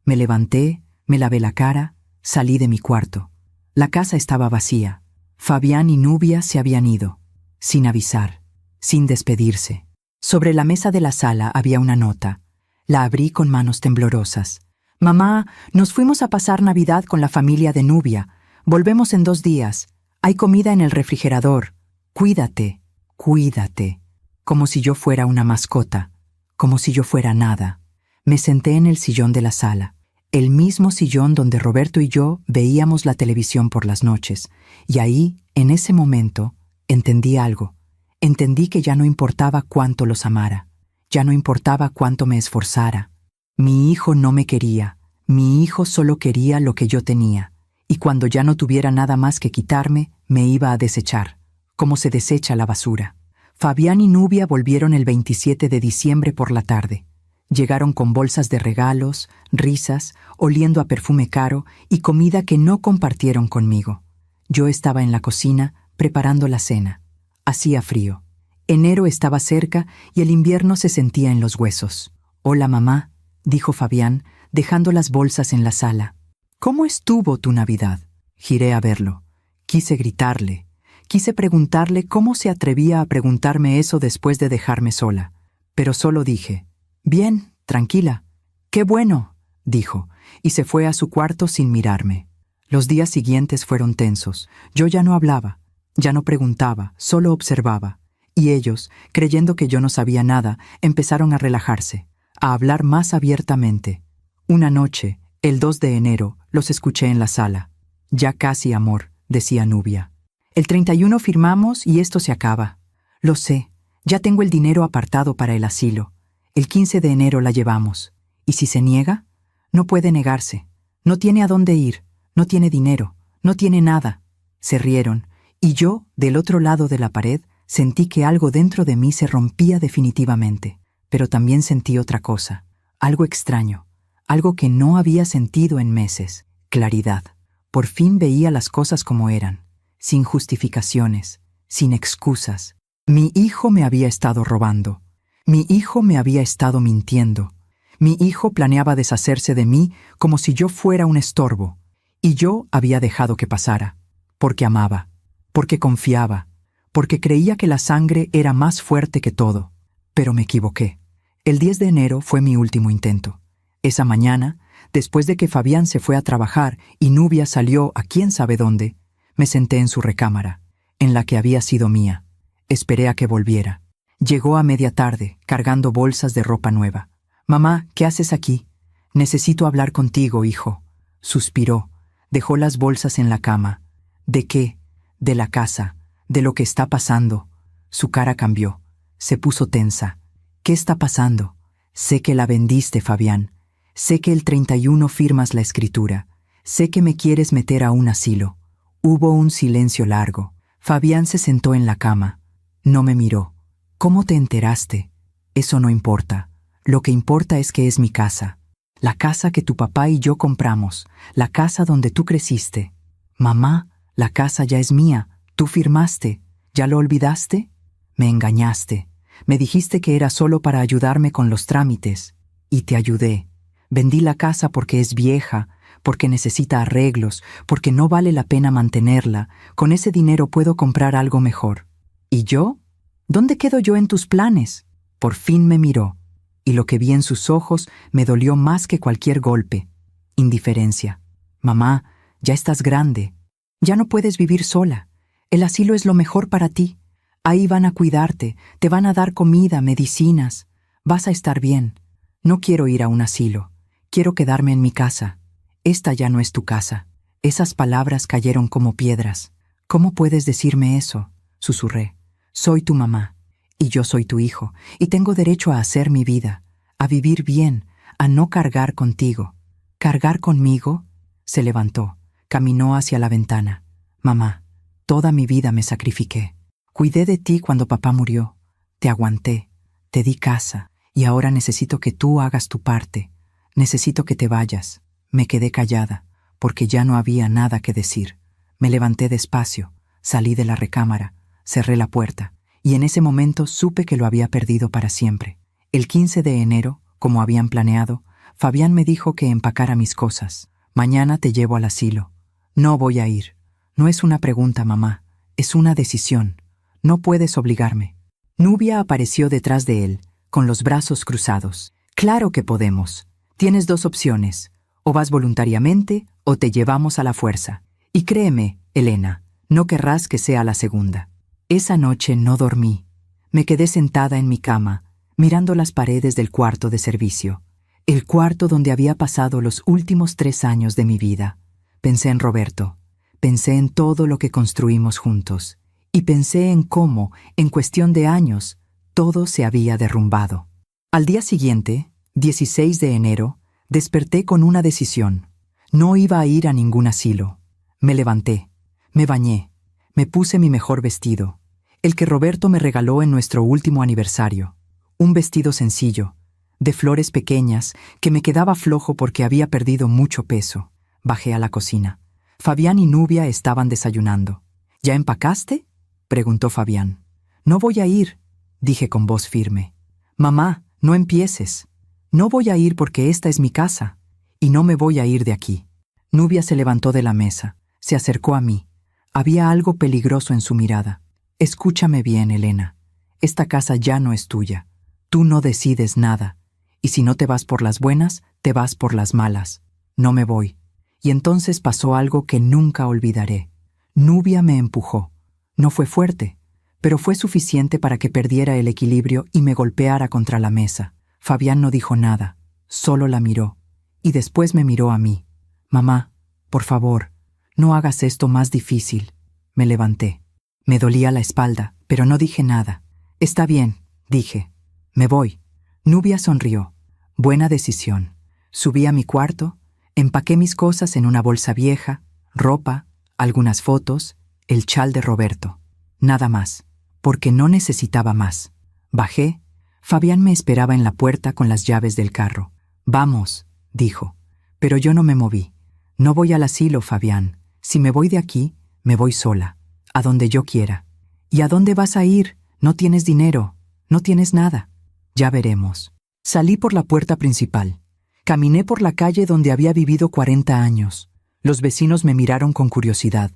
Me levanté, me lavé la cara, salí de mi cuarto. La casa estaba vacía. Fabián y Nubia se habían ido, sin avisar, sin despedirse. Sobre la mesa de la sala había una nota. La abrí con manos temblorosas. «Mamá, nos fuimos a pasar Navidad con la familia de Nubia. Volvemos en 2 días. Hay comida en el refrigerador. Cuídate, cuídate». Como si yo fuera una mascota, como si yo fuera nada. Me senté en el sillón de la sala, el mismo sillón donde Roberto y yo veíamos la televisión por las noches, y ahí, en ese momento, entendí algo. Entendí que ya no importaba cuánto los amara, ya no importaba cuánto me esforzara. Mi hijo no me quería, mi hijo solo quería lo que yo tenía, y cuando ya no tuviera nada más que quitarme, me iba a desechar, como se desecha la basura. Fabián y Nubia volvieron el 27 de diciembre por la tarde. Llegaron con bolsas de regalos, risas, oliendo a perfume caro y comida que no compartieron conmigo. Yo estaba en la cocina, preparando la cena. Hacía frío. Enero estaba cerca y el invierno se sentía en los huesos. «Hola, mamá», dijo Fabián, dejando las bolsas en la sala. «¿Cómo estuvo tu Navidad?» Giré a verlo. Quise gritarle. Quise preguntarle cómo se atrevía a preguntarme eso después de dejarme sola. Pero solo dije: «Bien, tranquila». «Qué bueno», dijo, y se fue a su cuarto sin mirarme. Los días siguientes fueron tensos. Yo ya no hablaba, ya no preguntaba, solo observaba. Y ellos, creyendo que yo no sabía nada, empezaron a relajarse, a hablar más abiertamente. Una noche, el 2 de enero, los escuché en la sala. «Ya casi, amor», decía Nubia. «El 31 firmamos y esto se acaba. Lo sé, ya tengo el dinero apartado para el asilo. El 15 de enero la llevamos. ¿Y si se niega? No puede negarse. No tiene a dónde ir, no tiene dinero, no tiene nada». Se rieron, y yo, del otro lado de la pared, sentí que algo dentro de mí se rompía definitivamente. Pero también sentí otra cosa, algo extraño, algo que no había sentido en meses: claridad. Por fin veía las cosas como eran, sin justificaciones, sin excusas. Mi hijo me había estado robando. Mi hijo me había estado mintiendo. Mi hijo planeaba deshacerse de mí como si yo fuera un estorbo. Y yo había dejado que pasara, porque amaba, porque confiaba, porque creía que la sangre era más fuerte que todo. Pero me equivoqué. El 10 de enero fue mi último intento. Esa mañana, después de que Fabián se fue a trabajar y Nubia salió a quién sabe dónde, me senté en su recámara, en la que había sido mía. Esperé a que volviera. Llegó a media tarde, cargando bolsas de ropa nueva. «Mamá, ¿qué haces aquí?» «Necesito hablar contigo, hijo». Suspiró. Dejó las bolsas en la cama. «¿De qué?» «De la casa, de lo que está pasando». Su cara cambió. Se puso tensa. «¿Qué está pasando?» «Sé que la vendiste, Fabián. Sé que el 31 firmas la escritura. Sé que me quieres meter a un asilo». Hubo un silencio largo. Fabián se sentó en la cama. No me miró. «¿Cómo te enteraste?» «Eso no importa. Lo que importa es que es mi casa. La casa que tu papá y yo compramos. La casa donde tú creciste». «Mamá, la casa ya es mía. Tú firmaste. ¿Ya lo olvidaste?» «Me engañaste. Me dijiste que era solo para ayudarme con los trámites. Y te ayudé. Vendí la casa porque es vieja, porque necesita arreglos, porque no vale la pena mantenerla. Con ese dinero puedo comprar algo mejor. ¿Y yo? ¿Dónde quedo yo en tus planes?» Por fin me miró, y lo que vi en sus ojos me dolió más que cualquier golpe. Indiferencia. «Mamá, ya estás grande. Ya no puedes vivir sola. El asilo es lo mejor para ti. Ahí van a cuidarte, te van a dar comida, medicinas. Vas a estar bien. No quiero ir a un asilo. Quiero quedarme en mi casa. Esta ya no es tu casa». Esas palabras cayeron como piedras. «¿Cómo puedes decirme eso?», susurré. «Soy tu mamá, y yo soy tu hijo, y tengo derecho a hacer mi vida, a vivir bien, a no cargar contigo». «¿Cargar conmigo?». Se levantó, caminó hacia la ventana. «Mamá, toda mi vida me sacrifiqué. Cuidé de ti cuando papá murió. Te aguanté, te di casa, y ahora necesito que tú hagas tu parte. Necesito que te vayas». Me quedé callada, porque ya no había nada que decir. Me levanté despacio, salí de la recámara, cerré la puerta, y en ese momento supe que lo había perdido para siempre. El 15 de enero, como habían planeado, Fabián me dijo que empacara mis cosas. «Mañana te llevo al asilo». «No voy a ir». «No es una pregunta, mamá, es una decisión. No puedes obligarme». Nubia apareció detrás de él, con los brazos cruzados. «Claro que podemos. Tienes 2 opciones. O vas voluntariamente o te llevamos a la fuerza. Y créeme, Elena, no querrás que sea la segunda». Esa noche no dormí. Me quedé sentada en mi cama, mirando las paredes del cuarto de servicio. El cuarto donde había pasado los últimos 3 años de mi vida. Pensé en Roberto. Pensé en todo lo que construimos juntos. Y pensé en cómo, en cuestión de años, todo se había derrumbado. Al día siguiente, 16 de enero, desperté con una decisión. No iba a ir a ningún asilo. Me levanté, me bañé, me puse mi mejor vestido, el que Roberto me regaló en nuestro último aniversario. Un vestido sencillo, de flores pequeñas, que me quedaba flojo porque había perdido mucho peso. Bajé a la cocina. Fabián y Nubia estaban desayunando. ¿Ya empacaste?, preguntó Fabián. No voy a ir, dije con voz firme. Mamá, no empieces. No voy a ir porque esta es mi casa, y no me voy a ir de aquí. Nubia se levantó de la mesa, se acercó a mí. Había algo peligroso en su mirada. Escúchame bien, Elena. Esta casa ya no es tuya. Tú no decides nada. Y si no te vas por las buenas, te vas por las malas. No me voy. Y entonces pasó algo que nunca olvidaré. Nubia me empujó. No fue fuerte, pero fue suficiente para que perdiera el equilibrio y me golpeara contra la mesa. Fabián no dijo nada, solo la miró. Y después me miró a mí. Mamá, por favor, no hagas esto más difícil. Me levanté. Me dolía la espalda, pero no dije nada. Está bien, dije. Me voy. Nubia sonrió. Buena decisión. Subí a mi cuarto, empaqué mis cosas en una bolsa vieja, ropa, algunas fotos, el chal de Roberto. Nada más, porque no necesitaba más. Bajé. Fabián me esperaba en la puerta con las llaves del carro. Vamos, dijo. Pero yo no me moví. No voy al asilo, Fabián. Si me voy de aquí, me voy sola, a donde yo quiera. ¿Y a dónde vas a ir? No tienes dinero, no tienes nada. Ya veremos. Salí por la puerta principal. Caminé por la calle donde había vivido 40 años. Los vecinos me miraron con curiosidad.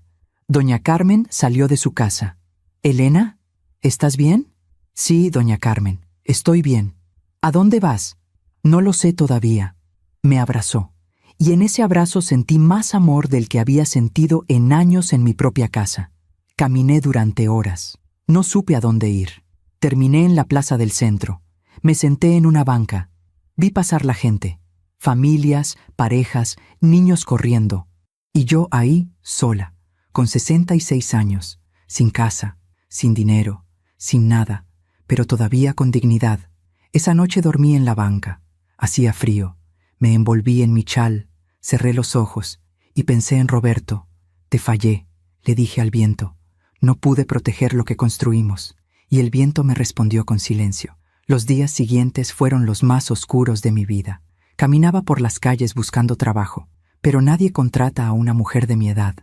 Doña Carmen salió de su casa. «¿Elena? ¿Estás bien?» «Sí, doña Carmen, estoy bien». «¿A dónde vas?» «No lo sé todavía». Me abrazó, y en ese abrazo sentí más amor del que había sentido en años en mi propia casa. Caminé durante horas. No supe a dónde ir. Terminé en la plaza del centro. Me senté en una banca. Vi pasar la gente. Familias, parejas, niños corriendo. Y yo ahí, sola, con 66 años, sin casa, sin dinero, sin nada, pero todavía con dignidad. Esa noche dormí en la banca. Hacía frío. Me envolví en mi chal, cerré los ojos y pensé en Roberto. Te fallé, le dije al viento. No pude proteger lo que construimos, y el viento me respondió con silencio. Los días siguientes fueron los más oscuros de mi vida. Caminaba por las calles buscando trabajo, pero nadie contrata a una mujer de mi edad.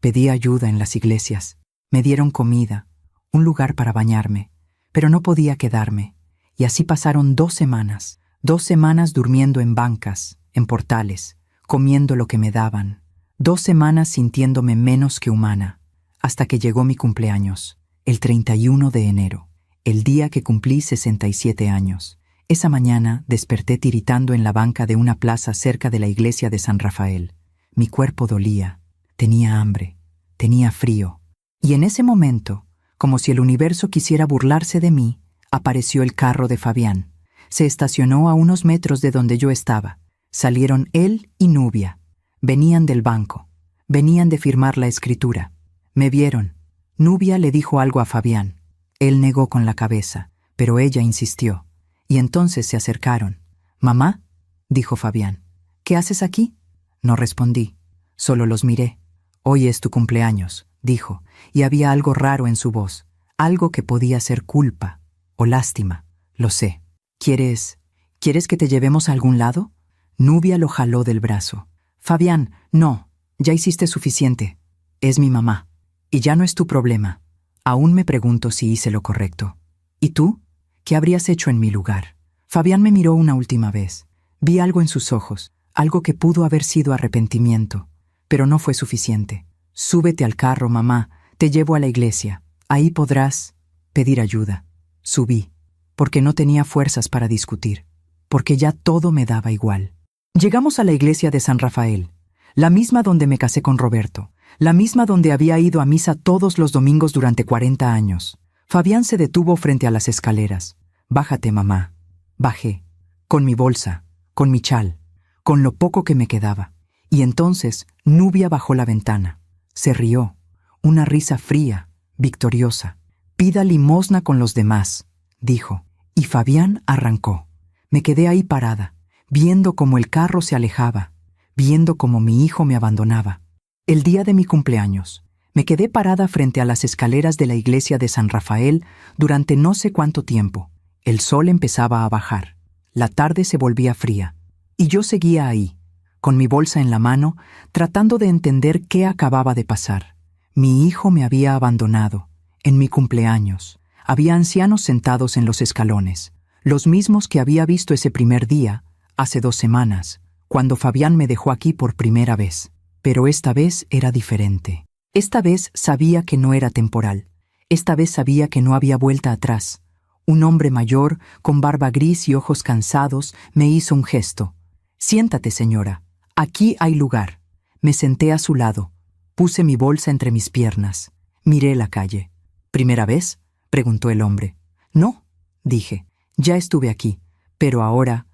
Pedí ayuda en las iglesias. Me dieron comida, un lugar para bañarme, pero no podía quedarme. Y así pasaron 2 semanas. 2 semanas durmiendo en bancas, en portales, comiendo lo que me daban. 2 semanas sintiéndome menos que humana, hasta que llegó mi cumpleaños, el 31 de enero, el día que cumplí 67 años. Esa mañana desperté tiritando en la banca de una plaza cerca de la iglesia de San Rafael. Mi cuerpo dolía, tenía hambre, tenía frío. Y en ese momento, como si el universo quisiera burlarse de mí, apareció el carro de Fabián. Se estacionó a unos metros de donde yo estaba. Salieron él y Nubia. Venían del banco. Venían de firmar la escritura. Me vieron. Nubia le dijo algo a Fabián. Él negó con la cabeza, pero ella insistió. Y entonces se acercaron. «Mamá», dijo Fabián, «¿qué haces aquí?» No respondí. Solo los miré. «Hoy es tu cumpleaños», dijo, y había algo raro en su voz. Algo que podía ser culpa o lástima. Lo sé. ¿Quieres que te llevemos a algún lado?» Nubia lo jaló del brazo. «Fabián, no, ya hiciste suficiente. Es mi mamá. Y ya no es tu problema. Aún me pregunto si hice lo correcto. ¿Y tú? ¿Qué habrías hecho en mi lugar?» Fabián me miró una última vez. Vi algo en sus ojos, algo que pudo haber sido arrepentimiento, pero no fue suficiente. «Súbete al carro, mamá, te llevo a la iglesia. Ahí podrás pedir ayuda». Subí, porque no tenía fuerzas para discutir, porque ya todo me daba igual. Llegamos a la iglesia de San Rafael, la misma donde me casé con Roberto, la misma donde había ido a misa todos los domingos durante 40 años. Fabián se detuvo frente a las escaleras. «Bájate, mamá». Bajé, con mi bolsa, con mi chal, con lo poco que me quedaba. Y entonces Nubia bajó la ventana. Se rió, una risa fría, victoriosa. «Pida limosna con los demás», dijo. Y Fabián arrancó. Me quedé ahí parada, viendo cómo el carro se alejaba, viendo cómo mi hijo me abandonaba. El día de mi cumpleaños, me quedé parada frente a las escaleras de la iglesia de San Rafael durante no sé cuánto tiempo. El sol empezaba a bajar. La tarde se volvía fría, y yo seguía ahí, con mi bolsa en la mano, tratando de entender qué acababa de pasar. Mi hijo me había abandonado, en mi cumpleaños. Había ancianos sentados en los escalones, los mismos que había visto ese primer día, hace 2 semanas, cuando Fabián me dejó aquí por primera vez. Pero esta vez era diferente. Esta vez sabía que no era temporal. Esta vez sabía que no había vuelta atrás. Un hombre mayor, con barba gris y ojos cansados, me hizo un gesto. «Siéntate, señora. Aquí hay lugar». Me senté a su lado. Puse mi bolsa entre mis piernas. Miré la calle. «¿Primera vez?», preguntó el hombre. «No», dije. «Ya estuve aquí. Pero ahora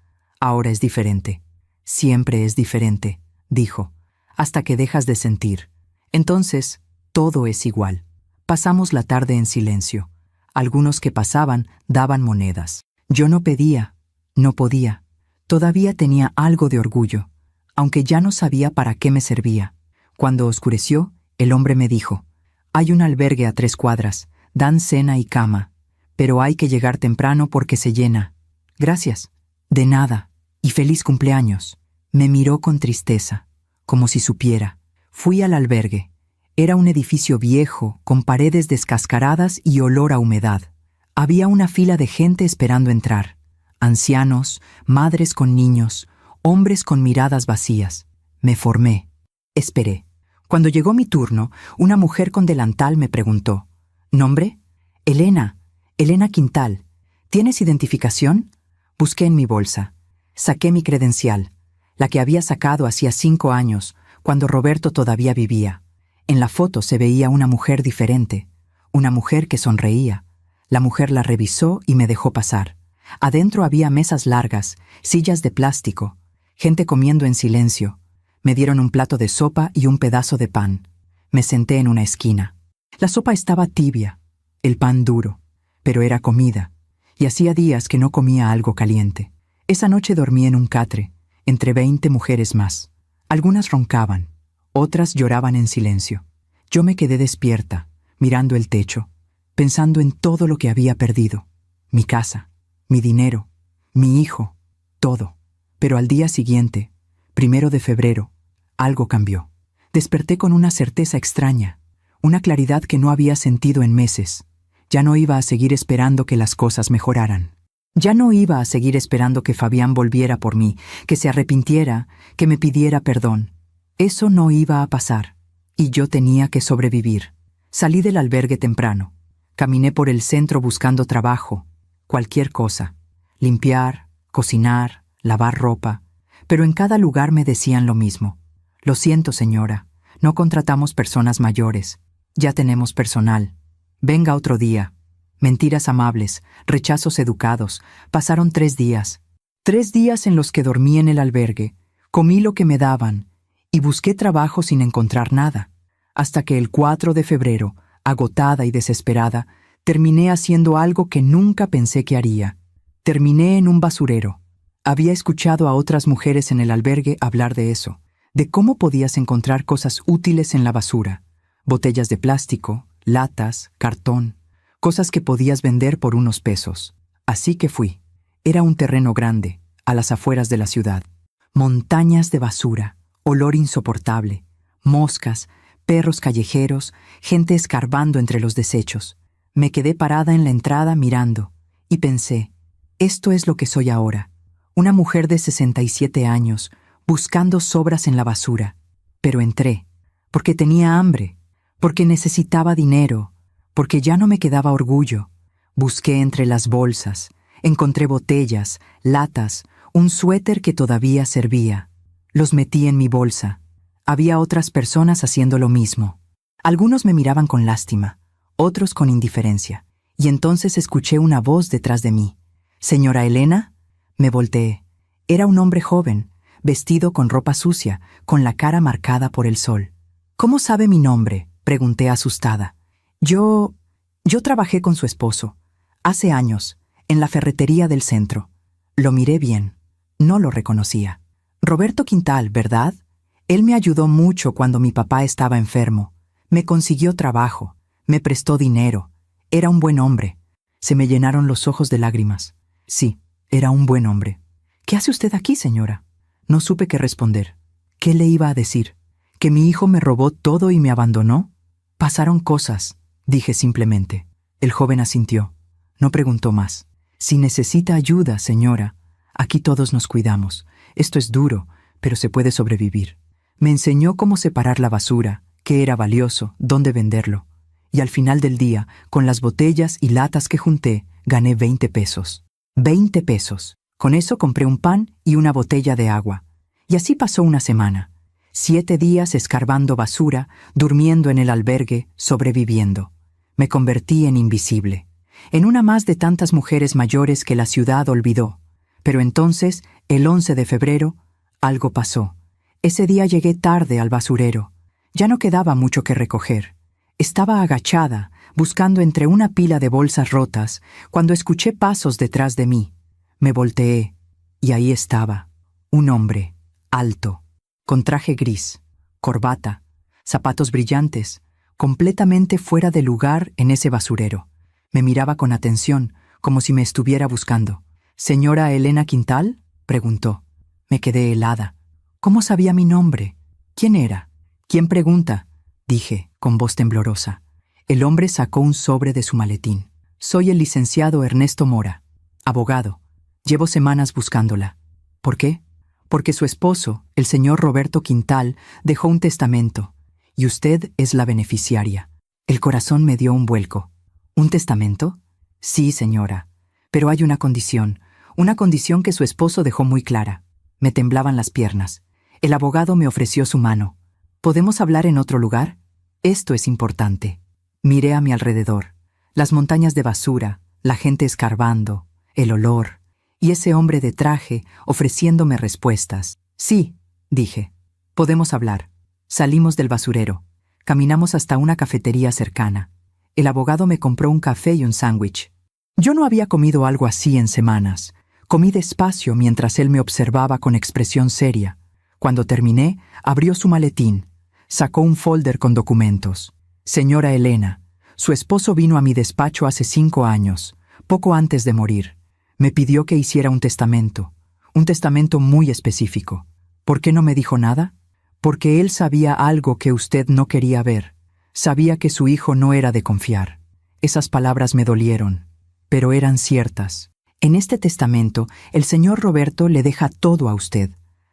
es diferente». «Siempre es diferente», dijo, «hasta que dejas de sentir. Entonces, todo es igual». Pasamos la tarde en silencio. Algunos que pasaban daban monedas. Yo no pedía, no podía. Todavía tenía algo de orgullo, aunque ya no sabía para qué me servía. Cuando oscureció, el hombre me dijo: «Hay un albergue a 3 cuadras, dan cena y cama, pero hay que llegar temprano porque se llena». «Gracias». «De nada, y feliz cumpleaños». Me miró con tristeza, como si supiera. Fui al albergue. Era un edificio viejo, con paredes descascaradas y olor a humedad. Había una fila de gente esperando entrar. Ancianos, madres con niños, hombres con miradas vacías. Me formé. Esperé. Cuando llegó mi turno, una mujer con delantal me preguntó: «¿Nombre?». «Elena. Elena Quintal. ¿Tienes identificación?». Busqué en mi bolsa. Saqué mi credencial, la que había sacado hacía 5 años, cuando Roberto todavía vivía. En la foto se veía una mujer diferente, una mujer que sonreía. La mujer la revisó y me dejó pasar. Adentro había mesas largas, sillas de plástico, gente comiendo en silencio. Me dieron un plato de sopa y un pedazo de pan. Me senté en una esquina. La sopa estaba tibia, el pan duro, pero era comida, y hacía días que no comía algo caliente. Esa noche dormí en un catre, entre 20 mujeres más. Algunas roncaban, otras lloraban en silencio. Yo me quedé despierta, mirando el techo, pensando en todo lo que había perdido. Mi casa, mi dinero, mi hijo, todo. Pero al día siguiente, 1 de febrero, algo cambió. Desperté con una certeza extraña, una claridad que no había sentido en meses. Ya no iba a seguir esperando que las cosas mejoraran. Ya no iba a seguir esperando que Fabián volviera por mí, que se arrepintiera, que me pidiera perdón. Eso no iba a pasar, y yo tenía que sobrevivir. Salí del albergue temprano. Caminé por el centro buscando trabajo, cualquier cosa. Limpiar, cocinar, lavar ropa. Pero en cada lugar me decían lo mismo. «Lo siento, señora, no contratamos personas mayores. Ya tenemos personal. Venga otro día». Mentiras amables, rechazos educados. Pasaron 3 días. 3 días en los que dormí en el albergue, comí lo que me daban y busqué trabajo sin encontrar nada. Hasta que el 4 de febrero, agotada y desesperada, terminé haciendo algo que nunca pensé que haría. Terminé en un basurero. Había escuchado a otras mujeres en el albergue hablar de eso, de cómo podías encontrar cosas útiles en la basura. Botellas de plástico, latas, cartón. Cosas que podías vender por unos pesos. Así que fui. Era un terreno grande, a las afueras de la ciudad. Montañas de basura, olor insoportable, moscas, perros callejeros, gente escarbando entre los desechos. Me quedé parada en la entrada mirando, y pensé: esto es lo que soy ahora, una mujer de 67 años, buscando sobras en la basura. Pero entré, porque tenía hambre, porque necesitaba dinero, porque ya no me quedaba orgullo. Busqué entre las bolsas, encontré botellas, latas, un suéter que todavía servía. Los metí en mi bolsa. Había otras personas haciendo lo mismo. Algunos me miraban con lástima, otros con indiferencia. Y entonces escuché una voz detrás de mí. «¿Señora Elena?». Me volteé. Era un hombre joven, vestido con ropa sucia, con la cara marcada por el sol. «¿Cómo sabe mi nombre?», pregunté asustada. Yo trabajé con su esposo, hace años, en la ferretería del centro. Lo miré bien. No lo reconocía. «Roberto Quintal, ¿verdad? Él me ayudó mucho cuando mi papá estaba enfermo. Me consiguió trabajo, me prestó dinero. Era un buen hombre». Se me llenaron los ojos de lágrimas. Sí, era un buen hombre. ¿Qué hace usted aquí, señora? No supe qué responder. ¿Qué le iba a decir? ¿Que mi hijo me robó todo y me abandonó? Pasaron cosas, dije simplemente. El joven asintió. No preguntó más. Si necesita ayuda, señora, aquí todos nos cuidamos. Esto es duro, pero se puede sobrevivir. Me enseñó cómo separar la basura, qué era valioso, dónde venderlo. Y al final del día, con las botellas y latas que junté, gané 20 pesos. 20 pesos. Con eso compré un pan y una botella de agua. Y así pasó una semana. 7 días escarbando basura, durmiendo en el albergue, sobreviviendo. Me convertí en invisible, en una más de tantas mujeres mayores que la ciudad olvidó. Pero entonces, el 11 de febrero, algo pasó. Ese día llegué tarde al basurero. Ya no quedaba mucho que recoger. Estaba agachada, buscando entre una pila de bolsas rotas, cuando escuché pasos detrás de mí. Me volteé, y ahí estaba, un hombre, alto, con traje gris, corbata, zapatos brillantes, completamente fuera de lugar en ese basurero. Me miraba con atención, como si me estuviera buscando. «¿Señora Elena Quintal?», preguntó. Me quedé helada. ¿Cómo sabía mi nombre? ¿Quién era? «¿Quién pregunta?», dije, con voz temblorosa. El hombre sacó un sobre de su maletín. «Soy el licenciado Ernesto Mora, abogado. Llevo semanas buscándola». «¿Por qué?». «Porque su esposo, el señor Roberto Quintal, dejó un testamento, y usted es la beneficiaria». El corazón me dio un vuelco. «¿Un testamento?». «Sí, señora. Pero hay una condición que su esposo dejó muy clara». Me temblaban las piernas. El abogado me ofreció su mano. «¿Podemos hablar en otro lugar? Esto es importante». Miré a mi alrededor. Las montañas de basura, la gente escarbando, el olor, y ese hombre de traje ofreciéndome respuestas. «Sí», dije. «Podemos hablar». Salimos del basurero. Caminamos hasta una cafetería cercana. El abogado me compró un café y un sándwich. Yo no había comido algo así en semanas. Comí despacio mientras él me observaba con expresión seria. Cuando terminé, abrió su maletín. Sacó un folder con documentos. «Señora Elena, su esposo vino a mi despacho hace 5 años, poco antes de morir. Me pidió que hiciera un testamento muy específico. ¿Por qué no me dijo nada? Porque él sabía algo que usted no quería ver. Sabía que su hijo no era de confiar». Esas palabras me dolieron, pero eran ciertas. En este testamento, el señor Roberto le deja todo a usted.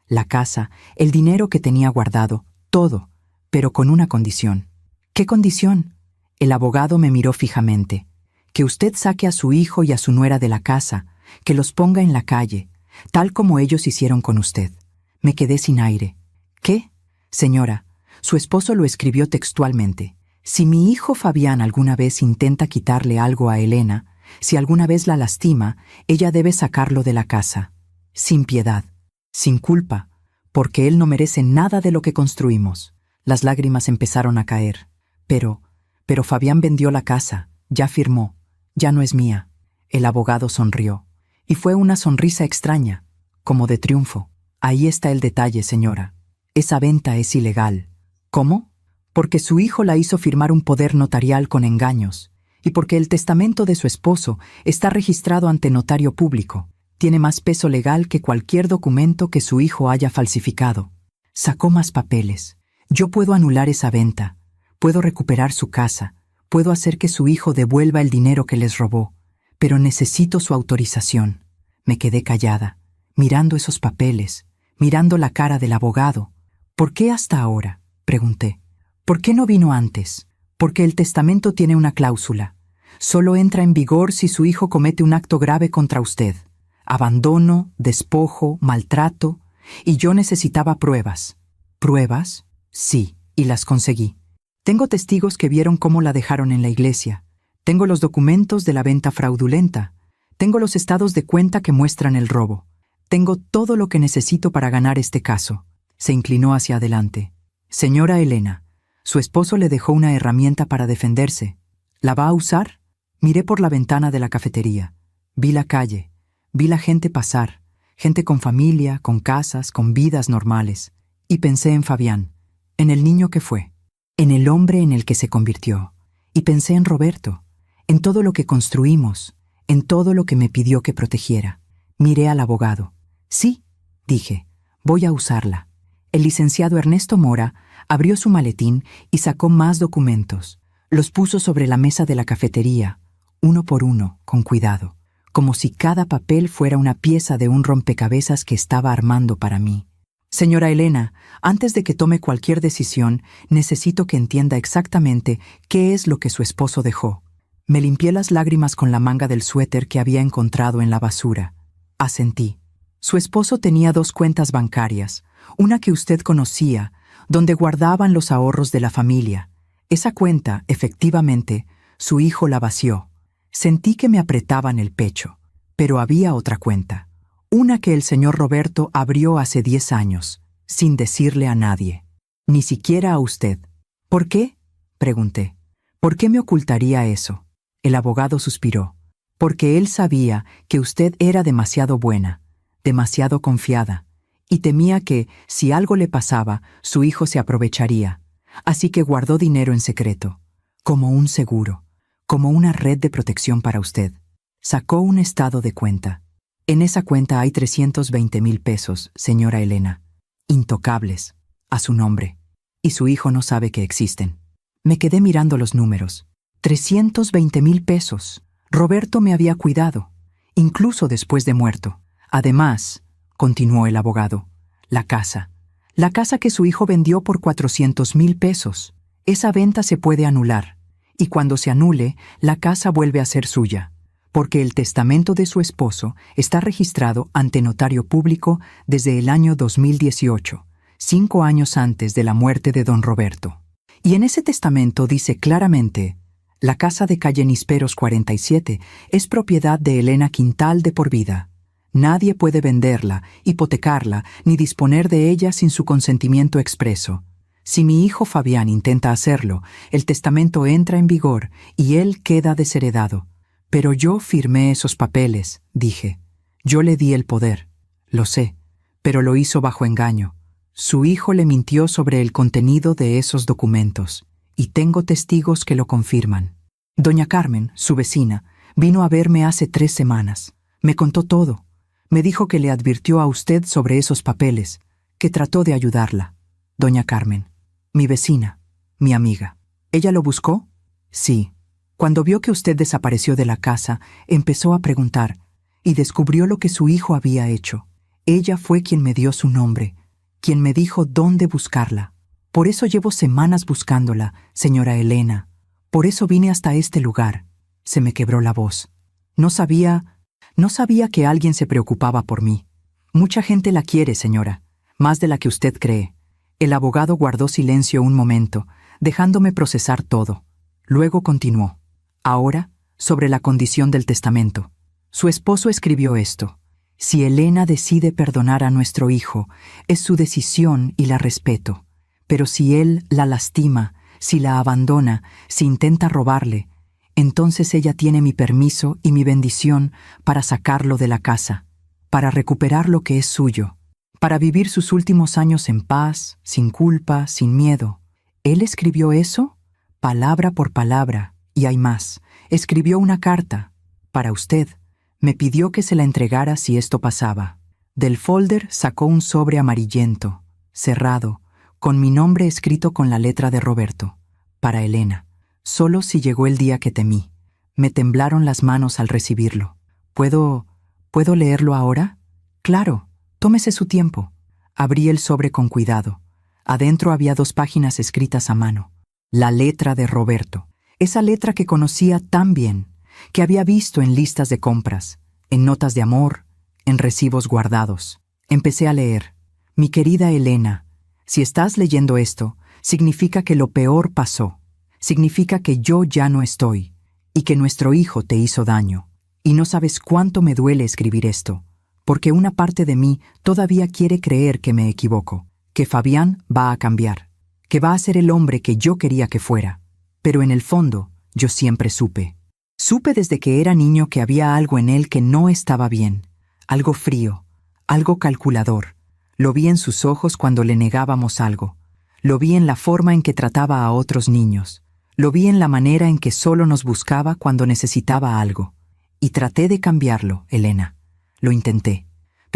La casa, el dinero que tenía guardado, todo, pero con una condición. ¿Qué condición? El abogado me miró fijamente. Que usted saque a su hijo y a su nuera de la casa, que los ponga en la calle, tal como ellos hicieron con usted. Me quedé sin aire. ¿Qué? Señora, su esposo lo escribió textualmente. Si mi hijo Fabián alguna vez intenta quitarle algo a Elena, si alguna vez la lastima, ella debe sacarlo de la casa. Sin piedad, sin culpa, porque él no merece nada de lo que construimos. Las lágrimas empezaron a caer. Pero Fabián vendió la casa, ya firmó, ya no es mía. El abogado sonrió. Y fue una sonrisa extraña, como de triunfo. Ahí está el detalle, señora. Esa venta es ilegal. ¿Cómo? Porque su hijo la hizo firmar un poder notarial con engaños. Y porque el testamento de su esposo está registrado ante notario público. Tiene más peso legal que cualquier documento que su hijo haya falsificado. Sacó más papeles. Yo puedo anular esa venta. Puedo recuperar su casa. Puedo hacer que su hijo devuelva el dinero que les robó. Pero necesito su autorización. Me quedé callada, mirando esos papeles, mirando la cara del abogado. ¿Por qué hasta ahora?, pregunté. ¿Por qué no vino antes? Porque el testamento tiene una cláusula. Solo entra en vigor si su hijo comete un acto grave contra usted. Abandono, despojo, maltrato. Y yo necesitaba pruebas. ¿Pruebas? Sí, y las conseguí. Tengo testigos que vieron cómo la dejaron en la iglesia. Tengo los documentos de la venta fraudulenta. Tengo los estados de cuenta que muestran el robo. Tengo todo lo que necesito para ganar este caso. Se inclinó hacia adelante. Señora Elena, su esposo le dejó una herramienta para defenderse. ¿La va a usar? Miré por la ventana de la cafetería. Vi la calle. Vi la gente pasar. Gente con familia, con casas, con vidas normales. Y pensé en Fabián, en el niño que fue, en el hombre en el que se convirtió. Y pensé en Roberto, en todo lo que construimos, en todo lo que me pidió que protegiera. Miré al abogado. Sí, dije, voy a usarla. El licenciado Ernesto Mora abrió su maletín y sacó más documentos. Los puso sobre la mesa de la cafetería, uno por uno, con cuidado, como si cada papel fuera una pieza de un rompecabezas que estaba armando para mí. Señora Elena, antes de que tome cualquier decisión, necesito que entienda exactamente qué es lo que su esposo dejó. Me limpié las lágrimas con la manga del suéter que había encontrado en la basura. Asentí. Su esposo tenía 2 cuentas bancarias, una que usted conocía, donde guardaban los ahorros de la familia. Esa cuenta, efectivamente, su hijo la vació. Sentí que me apretaban el pecho, pero había otra cuenta, una que el señor Roberto abrió hace 10 años, sin decirle a nadie, ni siquiera a usted. ¿Por qué?, pregunté. ¿Por qué me ocultaría eso? El abogado suspiró. Porque él sabía que usted era demasiado buena, demasiado confiada, y temía que, si algo le pasaba, su hijo se aprovecharía. Así que guardó dinero en secreto, como un seguro, como una red de protección para usted. Sacó un estado de cuenta. En esa cuenta hay 320,000 pesos, señora Elena, intocables, a su nombre, y su hijo no sabe que existen. Me quedé mirando los números. 320,000 pesos. Roberto me había cuidado, incluso después de muerto. Además, continuó el abogado, la casa que su hijo vendió por 400,000 pesos. Esa venta se puede anular, y cuando se anule, la casa vuelve a ser suya, porque el testamento de su esposo está registrado ante notario público desde el año 2018, 5 años antes de la muerte de don Roberto. Y en ese testamento dice claramente: la casa de calle Nisperos 47 es propiedad de Elena Quintal de por vida. Nadie puede venderla, hipotecarla, ni disponer de ella sin su consentimiento expreso. Si mi hijo Fabián intenta hacerlo, el testamento entra en vigor y él queda desheredado. Pero yo firmé esos papeles, dije. Yo le di el poder. Lo sé, pero lo hizo bajo engaño. Su hijo le mintió sobre el contenido de esos documentos, y tengo testigos que lo confirman. Doña Carmen, su vecina, vino a verme hace 3 semanas. Me contó todo. Me dijo que le advirtió a usted sobre esos papeles, que trató de ayudarla. Doña Carmen, mi vecina, mi amiga. ¿Ella lo buscó? Sí. Cuando vio que usted desapareció de la casa, empezó a preguntar, y descubrió lo que su hijo había hecho. Ella fue quien me dio su nombre, quien me dijo dónde buscarla. Por eso llevo semanas buscándola, señora Elena. Por eso vine hasta este lugar. Se me quebró la voz. No sabía que alguien se preocupaba por mí. Mucha gente la quiere, señora, más de la que usted cree. El abogado guardó silencio un momento, dejándome procesar todo. Luego continuó. Ahora, sobre la condición del testamento. Su esposo escribió esto. Si Elena decide perdonar a nuestro hijo, es su decisión y la respeto. Pero si él la lastima, si la abandona, si intenta robarle, entonces ella tiene mi permiso y mi bendición para sacarlo de la casa, para recuperar lo que es suyo, para vivir sus últimos años en paz, sin culpa, sin miedo. ¿Él escribió eso? Palabra por palabra, y hay más. Escribió una carta, para usted. Me pidió que se la entregara si esto pasaba. Del folder sacó un sobre amarillento, cerrado, con mi nombre escrito con la letra de Roberto, para Elena. Solo si llegó el día que temí. Me temblaron las manos al recibirlo. ¿Puedo leerlo ahora? Claro, tómese su tiempo. Abrí el sobre con cuidado. Adentro había 2 páginas escritas a mano. La letra de Roberto. Esa letra que conocía tan bien, que había visto en listas de compras, en notas de amor, en recibos guardados. Empecé a leer. Mi querida Elena, si estás leyendo esto, significa que lo peor pasó. Significa que yo ya no estoy, y que nuestro hijo te hizo daño. Y no sabes cuánto me duele escribir esto, porque una parte de mí todavía quiere creer que me equivoco, que Fabián va a cambiar, que va a ser el hombre que yo quería que fuera. Pero en el fondo, yo siempre supe. Supe desde que era niño que había algo en él que no estaba bien, algo frío, algo calculador. Lo vi en sus ojos cuando le negábamos algo. Lo vi en la forma en que trataba a otros niños. Lo vi en la manera en que solo nos buscaba cuando necesitaba algo. Y traté de cambiarlo, Elena. Lo intenté.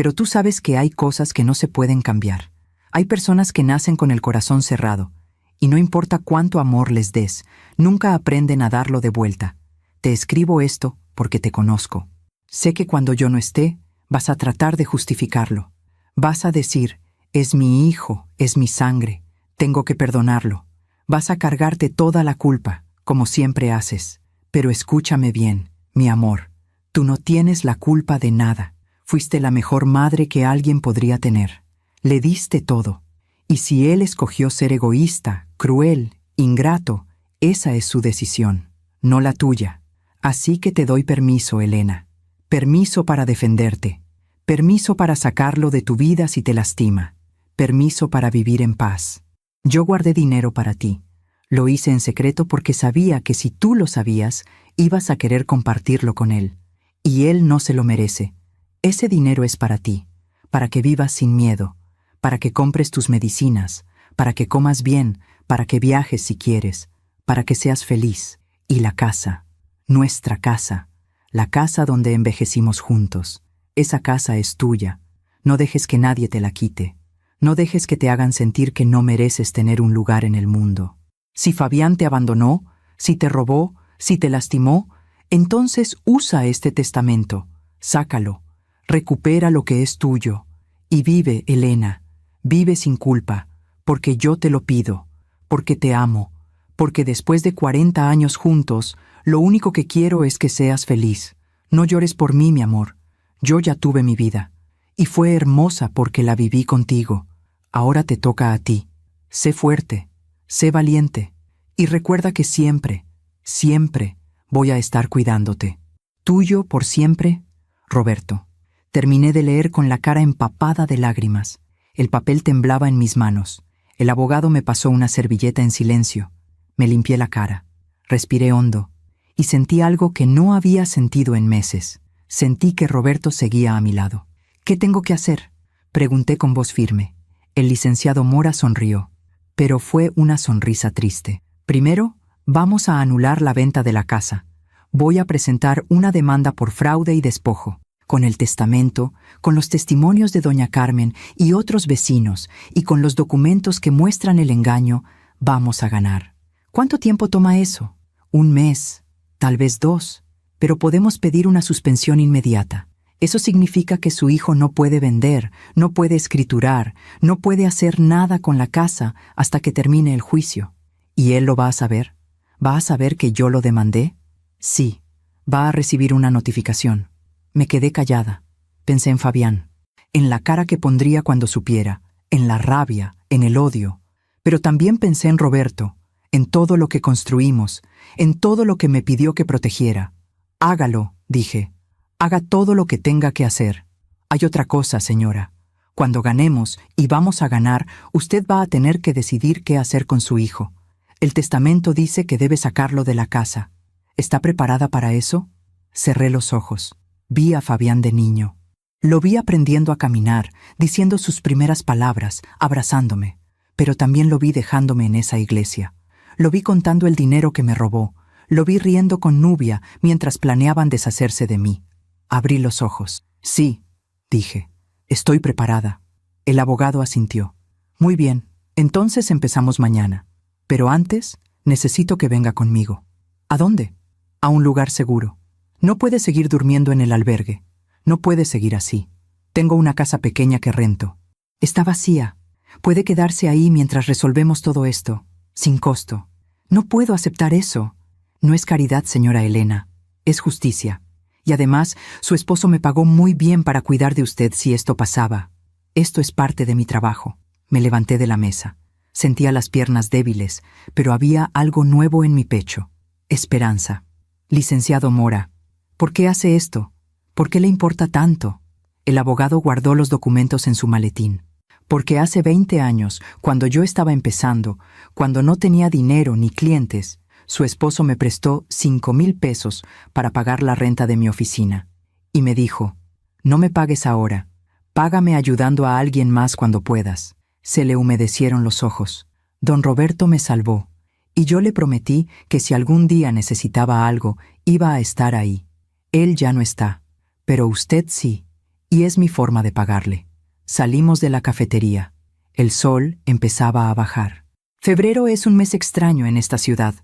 Pero tú sabes que hay cosas que no se pueden cambiar. Hay personas que nacen con el corazón cerrado, y no importa cuánto amor les des, nunca aprenden a darlo de vuelta. Te escribo esto porque te conozco. Sé que cuando yo no esté, vas a tratar de justificarlo. Vas a decir, es mi hijo, es mi sangre, tengo que perdonarlo. Vas a cargarte toda la culpa, como siempre haces. Pero escúchame bien, mi amor, tú no tienes la culpa de nada. Fuiste la mejor madre que alguien podría tener. Le diste todo. Y si él escogió ser egoísta, cruel, ingrato, esa es su decisión, no la tuya. Así que te doy permiso, Elena. Permiso para defenderte. Permiso para sacarlo de tu vida si te lastima. Permiso para vivir en paz. Yo guardé dinero para ti. Lo hice en secreto porque sabía que si tú lo sabías, ibas a querer compartirlo con él. Y él no se lo merece. Ese dinero es para ti, para que vivas sin miedo, para que compres tus medicinas, para que comas bien, para que viajes si quieres, para que seas feliz. Y la casa, nuestra casa, la casa donde envejecimos juntos, esa casa es tuya. No dejes que nadie te la quite. No dejes que te hagan sentir que no mereces tener un lugar en el mundo. Si Fabián te abandonó, si te robó, si te lastimó, entonces usa este testamento, sácalo, recupera lo que es tuyo, y vive, Elena, vive sin culpa, porque yo te lo pido, porque te amo, porque después de 40 años juntos, lo único que quiero es que seas feliz. No llores por mí, mi amor, yo ya tuve mi vida, y fue hermosa porque la viví contigo. Ahora te toca a ti. Sé fuerte, sé valiente, y recuerda que siempre, siempre voy a estar cuidándote. Tuyo por siempre, Roberto. Terminé de leer con la cara empapada de lágrimas. El papel temblaba en mis manos. El abogado me pasó una servilleta en silencio. Me limpié la cara. Respiré hondo. Y sentí algo que no había sentido en meses. Sentí que Roberto seguía a mi lado. ¿Qué tengo que hacer?, pregunté con voz firme. El licenciado Mora sonrió, pero fue una sonrisa triste. Primero, vamos a anular la venta de la casa. Voy a presentar una demanda por fraude y despojo, con el testamento, con los testimonios de doña Carmen y otros vecinos, y con los documentos que muestran el engaño, vamos a ganar. ¿Cuánto tiempo toma eso? 1 mes, tal vez 2, pero podemos pedir una suspensión inmediata. Eso significa que su hijo no puede vender, no puede escriturar, no puede hacer nada con la casa hasta que termine el juicio. ¿Y él lo va a saber? ¿Va a saber que yo lo demandé? Sí, va a recibir una notificación. Me quedé callada. Pensé en Fabián, en la cara que pondría cuando supiera, en la rabia, en el odio. Pero también pensé en Roberto, en todo lo que construimos, en todo lo que me pidió que protegiera. Hágalo, dije. Haga todo lo que tenga que hacer. Hay otra cosa, señora. Cuando ganemos, y vamos a ganar, usted va a tener que decidir qué hacer con su hijo. El testamento dice que debe sacarlo de la casa. ¿Está preparada para eso? Cerré los ojos. Vi a Fabián de niño. Lo vi aprendiendo a caminar, diciendo sus primeras palabras, abrazándome. Pero también lo vi dejándome en esa iglesia. Lo vi contando el dinero que me robó. Lo vi riendo con Nubia mientras planeaban deshacerse de mí. Abrí los ojos. Sí, dije. Estoy preparada. El abogado asintió. Muy bien, entonces empezamos mañana. Pero antes, necesito que venga conmigo. ¿A dónde? A un lugar seguro. No puede seguir durmiendo en el albergue. No puede seguir así. Tengo una casa pequeña que rento. Está vacía. Puede quedarse ahí mientras resolvemos todo esto, sin costo. No puedo aceptar eso. No es caridad, señora Elena. Es justicia. Y además, su esposo me pagó muy bien para cuidar de usted si esto pasaba. Esto es parte de mi trabajo. Me levanté de la mesa. Sentía las piernas débiles, pero había algo nuevo en mi pecho. Esperanza. Licenciado Mora, ¿por qué hace esto? ¿Por qué le importa tanto? El abogado guardó los documentos en su maletín. Porque hace 20 años, cuando yo estaba empezando, cuando no tenía dinero ni clientes, su esposo me prestó 5,000 pesos para pagar la renta de mi oficina. Y me dijo, no me pagues ahora, págame ayudando a alguien más cuando puedas. Se le humedecieron los ojos. Don Roberto me salvó, y yo le prometí que si algún día necesitaba algo, iba a estar ahí. Él ya no está, pero usted sí, Y es mi forma de pagarle. Salimos de la cafetería. El sol empezaba a bajar. Febrero es un mes extraño en esta ciudad.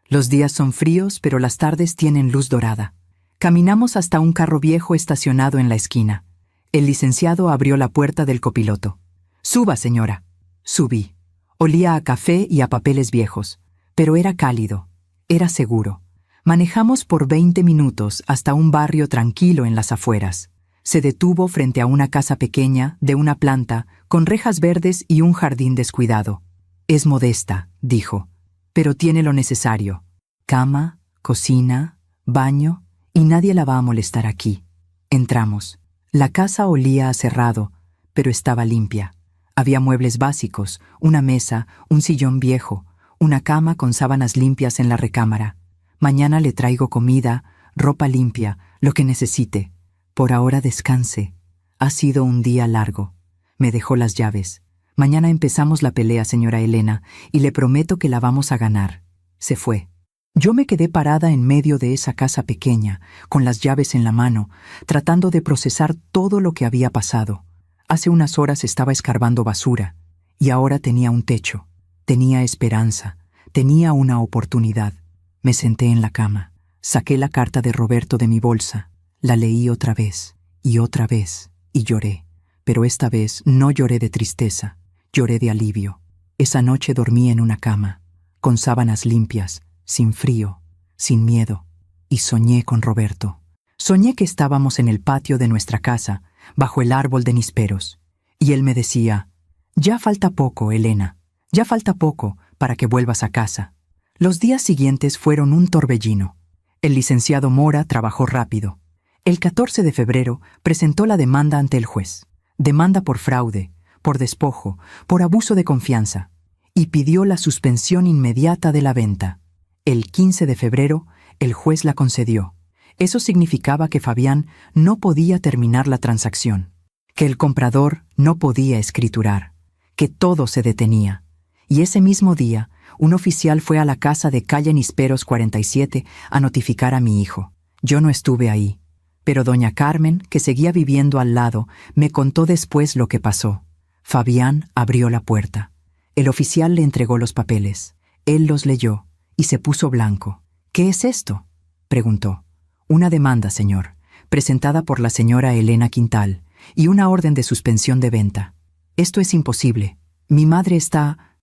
Los días son fríos, pero las tardes tienen luz dorada. Caminamos hasta un carro viejo estacionado en la esquina. El licenciado abrió la puerta del copiloto. «Suba, señora». Subí. Olía a café y a papeles viejos, pero era cálido, era seguro. Manejamos por 20 minutos hasta un barrio tranquilo en las afueras. Se detuvo frente a una casa pequeña, de una planta, con rejas verdes y un jardín descuidado. «Es modesta», dijo, «pero tiene lo necesario. Cama, cocina, baño, y nadie la va a molestar aquí». Entramos. La casa olía a cerrado, pero estaba limpia. Había muebles básicos, una mesa, un sillón viejo, una cama con sábanas limpias en la recámara. «Mañana le traigo comida, ropa limpia, lo que necesite. Por ahora descanse. Ha sido un día largo». Me dejó las llaves. «Mañana empezamos la pelea, señora Elena, y le prometo que la vamos a ganar». Se fue. Yo me quedé parada en medio de esa casa pequeña, con las llaves en la mano, tratando de procesar todo lo que había pasado. Hace unas horas estaba escarbando basura, y ahora tenía un techo, tenía esperanza, tenía una oportunidad. Me senté en la cama, saqué la carta de Roberto de mi bolsa, la leí otra vez, y lloré. Pero esta vez no lloré de tristeza, lloré de alivio. Esa noche dormí en una cama, con sábanas limpias, sin frío, sin miedo, y soñé con Roberto. Soñé que estábamos en el patio de nuestra casa, bajo el árbol de nísperos, y él me decía: «Ya falta poco, Elena, ya falta poco para que vuelvas a casa». Los días siguientes fueron un torbellino. El licenciado Mora trabajó rápido. El 14 de febrero presentó la demanda ante el juez. Demanda por fraude, por despojo, por abuso de confianza, y pidió la suspensión inmediata de la venta. El 15 de febrero, el juez la concedió. Eso significaba que Fabián no podía terminar la transacción, que el comprador no podía escriturar, que todo se detenía. Y ese mismo día, un oficial fue a la casa de calle Nísperos 47 a notificar a mi hijo. Yo no estuve ahí, pero doña Carmen, que seguía viviendo al lado, me contó después lo que pasó. Fabián abrió la puerta. El oficial le entregó los papeles. Él los leyó y se puso blanco. «¿Qué es esto?», preguntó. «Una demanda, señor, presentada por la señora Elena Quintal, y una orden de suspensión de venta. Esto es imposible. Mi madre ¿Está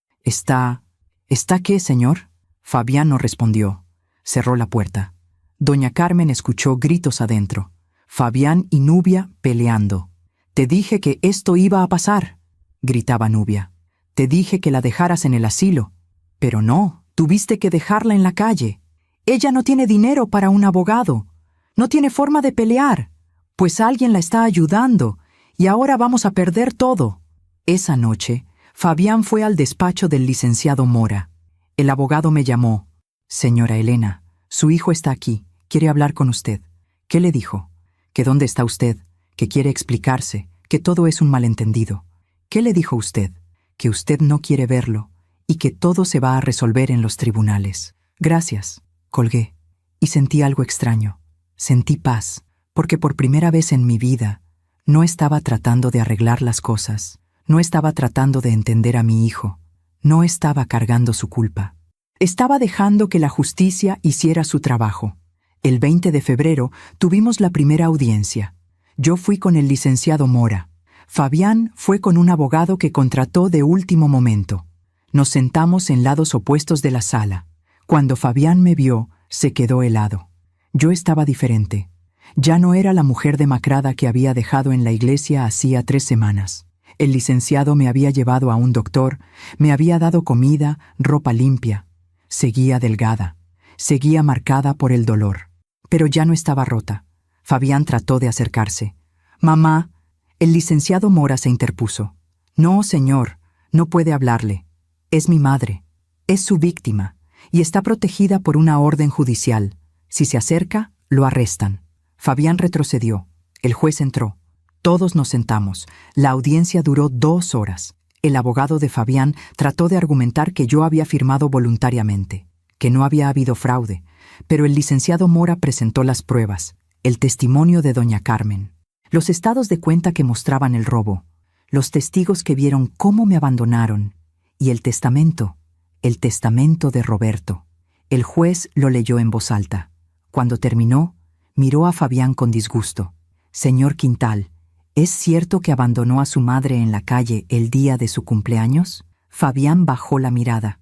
qué, señor?». Fabián no respondió. Cerró la puerta. Doña Carmen escuchó gritos adentro. Fabián y Nubia peleando. «Te dije que esto iba a pasar», gritaba Nubia. «Te dije que la dejaras en el asilo». «Pero no, tuviste que dejarla en la calle. Ella no tiene dinero para un abogado. No tiene forma de pelear, pues alguien la está ayudando, y ahora vamos a perder todo». Esa noche, Fabián fue al despacho del licenciado Mora. El abogado me llamó. «Señora Elena, su hijo está aquí, quiere hablar con usted». «¿Qué le dijo?». «Que dónde está usted, que quiere explicarse, que todo es un malentendido». «¿Qué le dijo usted?». «Que usted no quiere verlo, y que todo se va a resolver en los tribunales». «Gracias». Colgué, y sentí algo extraño. Sentí paz, porque por primera vez en mi vida no estaba tratando de arreglar las cosas, no estaba tratando de entender a mi hijo, no estaba cargando su culpa. Estaba dejando que la justicia hiciera su trabajo. El 20 de febrero tuvimos la primera audiencia. Yo fui con el licenciado Mora. Fabián fue con un abogado que contrató de último momento. Nos sentamos en lados opuestos de la sala. Cuando Fabián me vio, se quedó helado. Yo estaba diferente. Ya no era la mujer demacrada que había dejado en la iglesia hacía 3 semanas. El licenciado me había llevado a un doctor, me había dado comida, ropa limpia. Seguía delgada, seguía marcada por el dolor. Pero ya no estaba rota. Fabián trató de acercarse. «Mamá». El licenciado Mora se interpuso. «No, señor, no puede hablarle. Es mi madre. Es su víctima, y está protegida por una orden judicial. Si se acerca, lo arrestan». Fabián retrocedió. El juez entró. Todos nos sentamos. La audiencia duró 2 horas. El abogado de Fabián trató de argumentar que yo había firmado voluntariamente, que no había habido fraude, pero el licenciado Mora presentó las pruebas, el testimonio de doña Carmen. Los estados de cuenta que mostraban el robo, los testigos que vieron cómo me abandonaron, y el testamento de Roberto. El juez lo leyó en voz alta. Cuando terminó, miró a Fabián con disgusto. «Señor Quintal, ¿es cierto que abandonó a su madre en la calle el día de su cumpleaños?» Fabián bajó la mirada.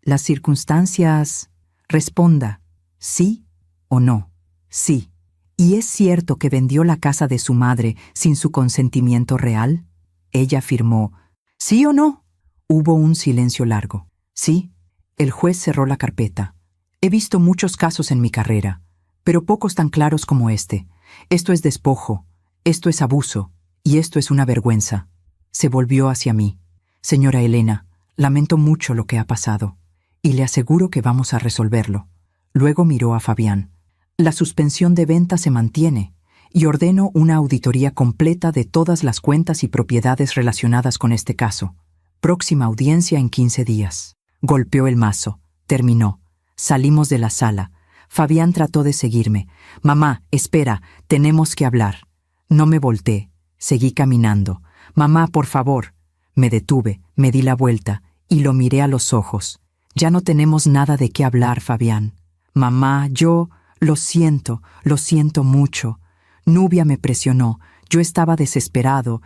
«Las circunstancias...» Responda, ¿sí o no? Sí. ¿Y es cierto que vendió la casa de su madre sin su consentimiento real? Ella afirmó, ¿sí o no? Hubo un silencio largo. Sí. El juez cerró la carpeta. He visto muchos casos en mi carrera, pero pocos tan claros como este. Esto es despojo, esto es abuso, y esto es una vergüenza. Se volvió hacia mí. Señora Elena, lamento mucho lo que ha pasado, y le aseguro que vamos a resolverlo. Luego miró a Fabián. La suspensión de venta se mantiene, y ordeno una auditoría completa de todas las cuentas y propiedades relacionadas con este caso. Próxima audiencia en 15 días. Golpeó el mazo. Terminó. Salimos de la sala. Fabián trató de seguirme. «Mamá, espera, tenemos que hablar». No me volteé. Seguí caminando. «Mamá, por favor». Me detuve, me di la vuelta y lo miré a los ojos. «Ya no tenemos nada de qué hablar, Fabián. Mamá, lo siento mucho. Nubia me presionó. Yo estaba desesperado.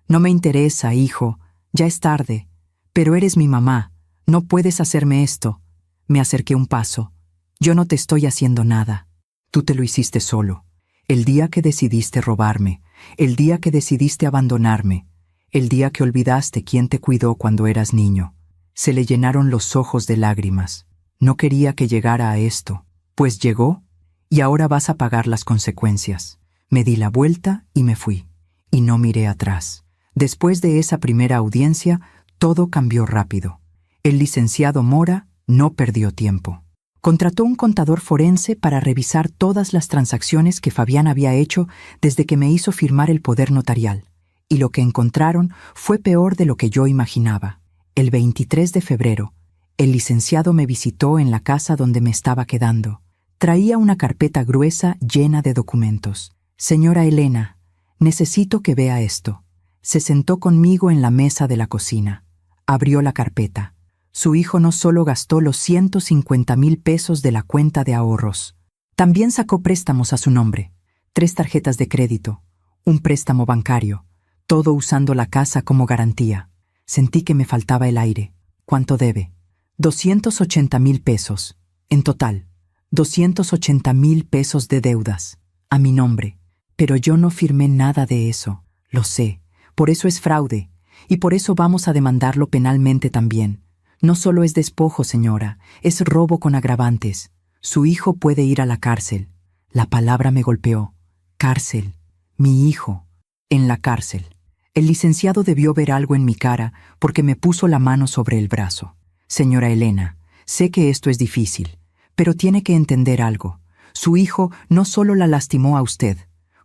No me interesa, hijo. Ya es tarde. Pero eres mi mamá. No puedes hacerme esto». Me acerqué un paso. «Yo no te estoy haciendo nada. Tú te lo hiciste solo. El día que decidiste robarme, el día que decidiste abandonarme, el día que olvidaste quién te cuidó cuando eras niño». Se le llenaron los ojos de lágrimas. No quería que llegara a esto. Pues llegó, y ahora vas a pagar las consecuencias. Me di la vuelta y me fui. Y no miré atrás. Después de esa primera audiencia, todo cambió rápido. El licenciado Mora no perdió tiempo. Contrató un contador forense para revisar todas las transacciones que Fabián había hecho desde que me hizo firmar el poder notarial. Y lo que encontraron fue peor de lo que yo imaginaba. El 23 de febrero, el licenciado me visitó en la casa donde me estaba quedando. Traía una carpeta gruesa llena de documentos. «Señora Elena, necesito que vea esto». Se sentó conmigo en la mesa de la cocina. Abrió la carpeta. Su hijo no solo gastó los 150,000 pesos de la cuenta de ahorros, también sacó préstamos a su nombre, 3 tarjetas de crédito, un préstamo bancario, todo usando la casa como garantía. Sentí que me faltaba el aire. ¿Cuánto debe? 280,000 pesos. En total, 280,000 pesos de deudas, a mi nombre. Pero yo no firmé nada de eso. Lo sé. Por eso es fraude. Y por eso vamos a demandarlo penalmente también. No solo es despojo, señora, es robo con agravantes. Su hijo puede ir a la cárcel. La palabra me golpeó. Cárcel. Mi hijo. En la cárcel. El licenciado debió ver algo en mi cara porque me puso la mano sobre el brazo. Señora Elena, sé que esto es difícil, pero tiene que entender algo. Su hijo no solo la lastimó a usted,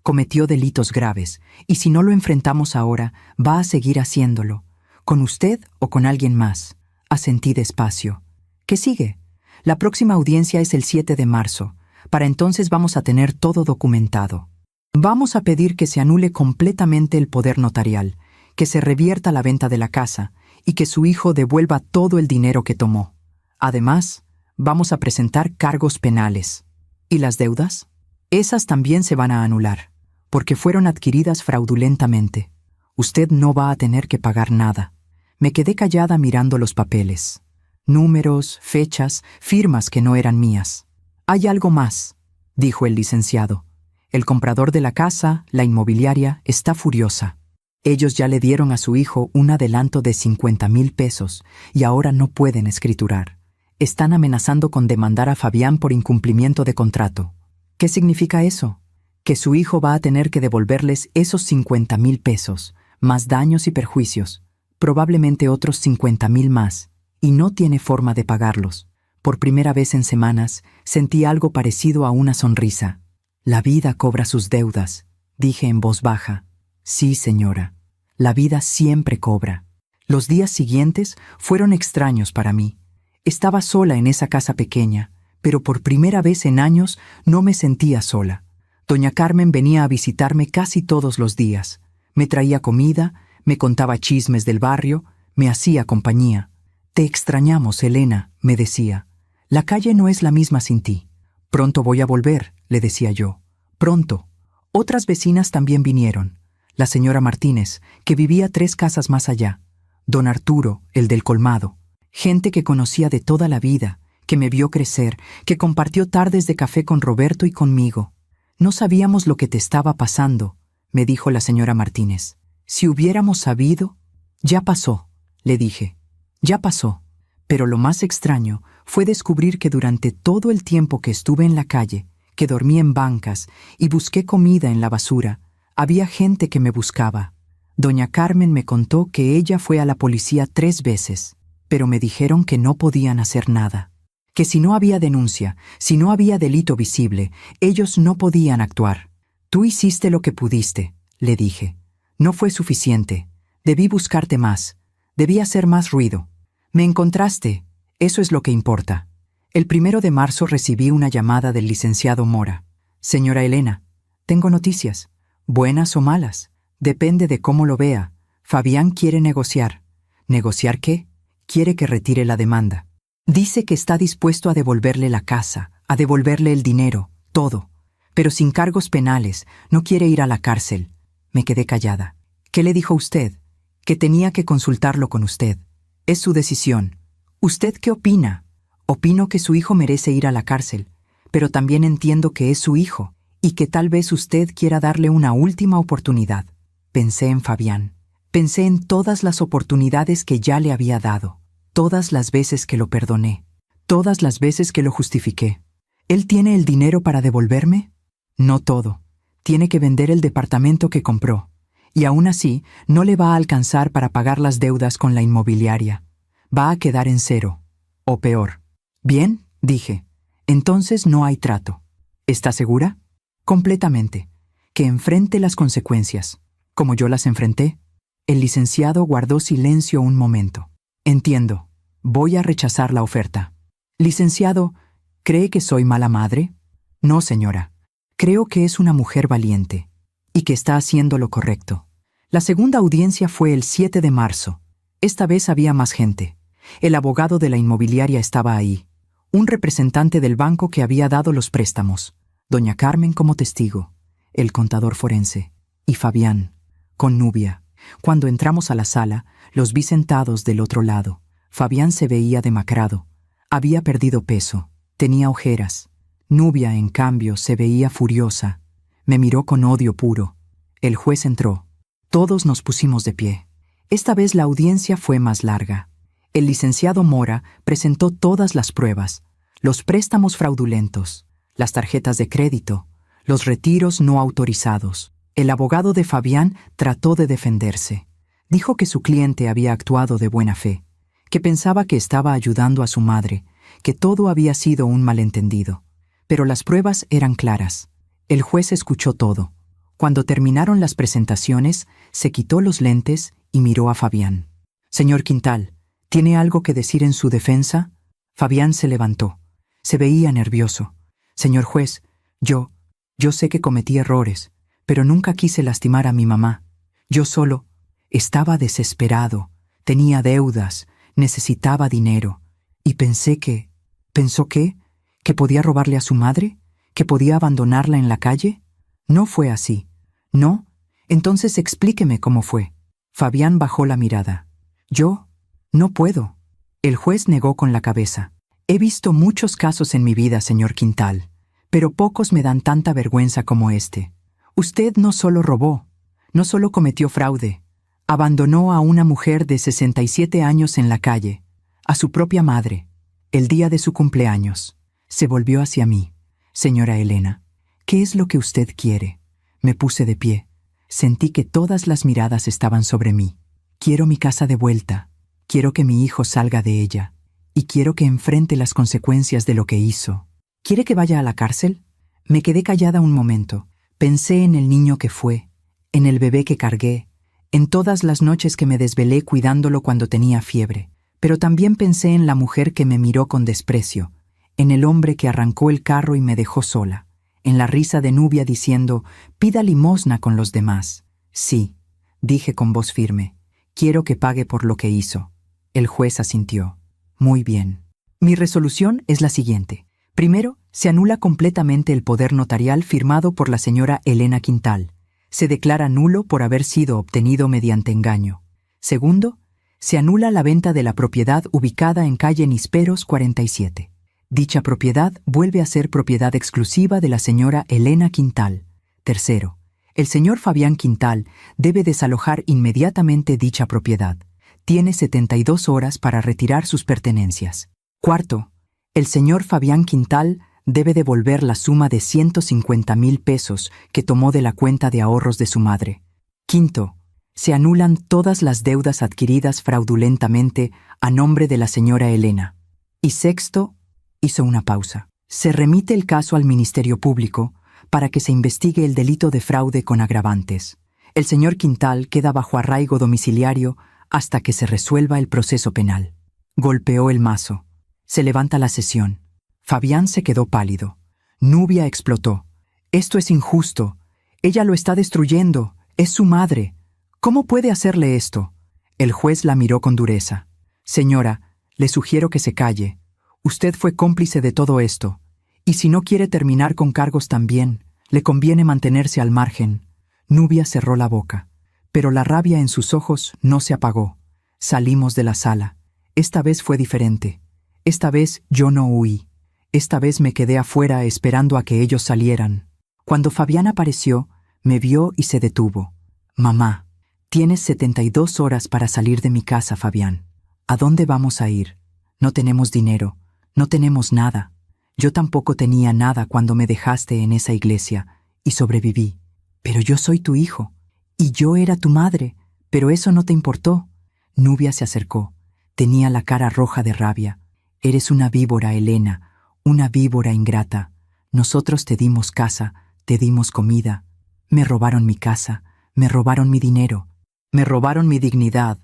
cometió delitos graves, y si no lo enfrentamos ahora, va a seguir haciéndolo. ¿Con usted o con alguien más? Asentí despacio. ¿Qué sigue? La próxima audiencia es el 7 de marzo. Para entonces vamos a tener todo documentado. Vamos a pedir que se anule completamente el poder notarial, que se revierta la venta de la casa y que su hijo devuelva todo el dinero que tomó. Además, vamos a presentar cargos penales. ¿Y las deudas? Esas también se van a anular, porque fueron adquiridas fraudulentamente. Usted no va a tener que pagar nada. Me quedé callada mirando los papeles. Números, fechas, firmas que no eran mías. «Hay algo más», dijo el licenciado. «El comprador de la casa, la inmobiliaria, está furiosa. Ellos ya le dieron a su hijo un adelanto de 50,000 pesos y ahora no pueden escriturar. Están amenazando con demandar a Fabián por incumplimiento de contrato». ¿Qué significa eso? Que su hijo va a tener que devolverles esos 50,000 pesos, más daños y perjuicios, probablemente otros 50,000 más, y no tiene forma de pagarlos. Por primera vez en semanas, sentí algo parecido a una sonrisa. «La vida cobra sus deudas», dije en voz baja. «Sí, señora, la vida siempre cobra». Los días siguientes fueron extraños para mí. Estaba sola en esa casa pequeña, pero por primera vez en años no me sentía sola. Doña Carmen venía a visitarme casi todos los días. Me traía comida, me contaba chismes del barrio, me hacía compañía. «Te extrañamos, Elena», me decía. «La calle no es la misma sin ti». «Pronto voy a volver», le decía yo. «Pronto». Otras vecinas también vinieron. La señora Martínez, que vivía 3 casas más allá. Don Arturo, el del colmado. Gente que conocía de toda la vida, que me vio crecer, que compartió tardes de café con Roberto y conmigo. «No sabíamos lo que te estaba pasando», me dijo la señora Martínez. «Si hubiéramos sabido...». «Ya pasó», le dije. «Ya pasó». Pero lo más extraño fue descubrir que durante todo el tiempo que estuve en la calle, que dormí en bancas y busqué comida en la basura, había gente que me buscaba. Doña Carmen me contó que ella fue a la policía 3 veces, pero me dijeron que no podían hacer nada. Que si no había denuncia, si no había delito visible, ellos no podían actuar. «Tú hiciste lo que pudiste», le dije. «No fue suficiente. Debí buscarte más. Debí hacer más ruido. Me encontraste. Eso es lo que importa». El 1 de marzo recibí una llamada del licenciado Mora. «Señora Elena, tengo noticias. Buenas o malas. Depende de cómo lo vea. Fabián quiere negociar». «¿Negociar qué?» «Quiere que retire la demanda. Dice que está dispuesto a devolverle la casa, a devolverle el dinero, todo. Pero sin cargos penales, no quiere ir a la cárcel». Me quedé callada. «¿Qué le dijo usted?» «Que tenía que consultarlo con usted. Es su decisión». «¿Usted qué opina?» «Opino que su hijo merece ir a la cárcel, pero también entiendo que es su hijo y que tal vez usted quiera darle una última oportunidad». Pensé en Fabián. Pensé en todas las oportunidades que ya le había dado, todas las veces que lo perdoné, todas las veces que lo justifiqué. ¿Él tiene el dinero para devolverme? No todo. Tiene que vender el departamento que compró, y aún así no le va a alcanzar para pagar las deudas con la inmobiliaria. Va a quedar en cero, o peor. «Bien», dije, «entonces no hay trato». «¿Está segura?» «Completamente. Que enfrente las consecuencias, como yo las enfrenté». El licenciado guardó silencio un momento. «Entiendo. Voy a rechazar la oferta». «Licenciado, ¿cree que soy mala madre?» «No, señora. Creo que es una mujer valiente y que está haciendo lo correcto». La segunda audiencia fue el 7 de marzo. Esta vez había más gente. El abogado de la inmobiliaria estaba ahí. Un representante del banco que había dado los préstamos. Doña Carmen como testigo. El contador forense. Y Fabián, con Nubia. Cuando entramos a la sala, los vi sentados del otro lado. Fabián se veía demacrado. Había perdido peso. Tenía ojeras. Nubia, en cambio, se veía furiosa. Me miró con odio puro. El juez entró. Todos nos pusimos de pie. Esta vez la audiencia fue más larga. El licenciado Mora presentó todas las pruebas, los préstamos fraudulentos, las tarjetas de crédito, los retiros no autorizados. El abogado de Fabián trató de defenderse. Dijo que su cliente había actuado de buena fe, que pensaba que estaba ayudando a su madre, que todo había sido un malentendido. Pero las pruebas eran claras. El juez escuchó todo. Cuando terminaron las presentaciones, se quitó los lentes y miró a Fabián. «Señor Quintal, ¿tiene algo que decir en su defensa?» Fabián se levantó. Se veía nervioso. «Señor juez, yo sé que cometí errores, pero nunca quise lastimar a mi mamá. Yo solo estaba desesperado, tenía deudas, necesitaba dinero, y pensó que podía robarle a su madre, que podía abandonarla en la calle. No fue así. ¿No? Entonces explíqueme cómo fue». Fabián bajó la mirada. «Yo no puedo». El juez negó con la cabeza. «He visto muchos casos en mi vida, señor Quintal, pero pocos me dan tanta vergüenza como este. Usted no solo robó, no solo cometió fraude, abandonó a una mujer de 67 años en la calle, a su propia madre, el día de su cumpleaños». Se volvió hacia mí. «Señora Elena, ¿qué es lo que usted quiere?» Me puse de pie. Sentí que todas las miradas estaban sobre mí. «Quiero mi casa de vuelta. Quiero que mi hijo salga de ella. Y quiero que enfrente las consecuencias de lo que hizo». «¿Quiere que vaya a la cárcel?» Me quedé callada un momento. Pensé en el niño que fue, en el bebé que cargué, en todas las noches que me desvelé cuidándolo cuando tenía fiebre. Pero también pensé en la mujer que me miró con desprecio, en el hombre que arrancó el carro y me dejó sola, en la risa de Nubia diciendo, «Pida limosna con los demás». «Sí», dije con voz firme, «quiero que pague por lo que hizo». El juez asintió. «Muy bien. Mi resolución es la siguiente. Primero, se anula completamente el poder notarial firmado por la señora Elena Quintal. Se declara nulo por haber sido obtenido mediante engaño. Segundo, se anula la venta de la propiedad ubicada en calle Nisperos 47. Dicha propiedad vuelve a ser propiedad exclusiva de la señora Elena Quintal. Tercero, el señor Fabián Quintal debe desalojar inmediatamente dicha propiedad. Tiene 72 horas para retirar sus pertenencias. Cuarto, el señor Fabián Quintal debe devolver la suma de 150,000 pesos que tomó de la cuenta de ahorros de su madre. Quinto, se anulan todas las deudas adquiridas fraudulentamente a nombre de la señora Elena. Y sexto, hizo una pausa. Se remite el caso al Ministerio Público para que se investigue el delito de fraude con agravantes. El señor Quintal queda bajo arraigo domiciliario hasta que se resuelva el proceso penal. Golpeó el mazo. Se levanta la sesión. Fabián se quedó pálido. Nubia explotó. «Esto es injusto. Ella lo está destruyendo. Es su madre. ¿Cómo puede hacerle esto?» El juez la miró con dureza. «Señora, le sugiero que se calle. Usted fue cómplice de todo esto. Y si no quiere terminar con cargos también, le conviene mantenerse al margen». Nubia cerró la boca, pero la rabia en sus ojos no se apagó. Salimos de la sala. Esta vez fue diferente. Esta vez yo no huí. Esta vez me quedé afuera esperando a que ellos salieran. Cuando Fabián apareció, me vio y se detuvo. «Mamá, tienes 72 horas para salir de mi casa, Fabián. ¿A dónde vamos a ir? No tenemos dinero, no tenemos nada. Yo tampoco tenía nada cuando me dejaste en esa iglesia y sobreviví. Pero yo soy tu hijo, y yo era tu madre, pero eso no te importó». Nubia se acercó. Tenía la cara roja de rabia. «Eres una víbora, Elena, una víbora ingrata. Nosotros te dimos casa, te dimos comida. Me robaron mi casa, me robaron mi dinero, me robaron mi dignidad.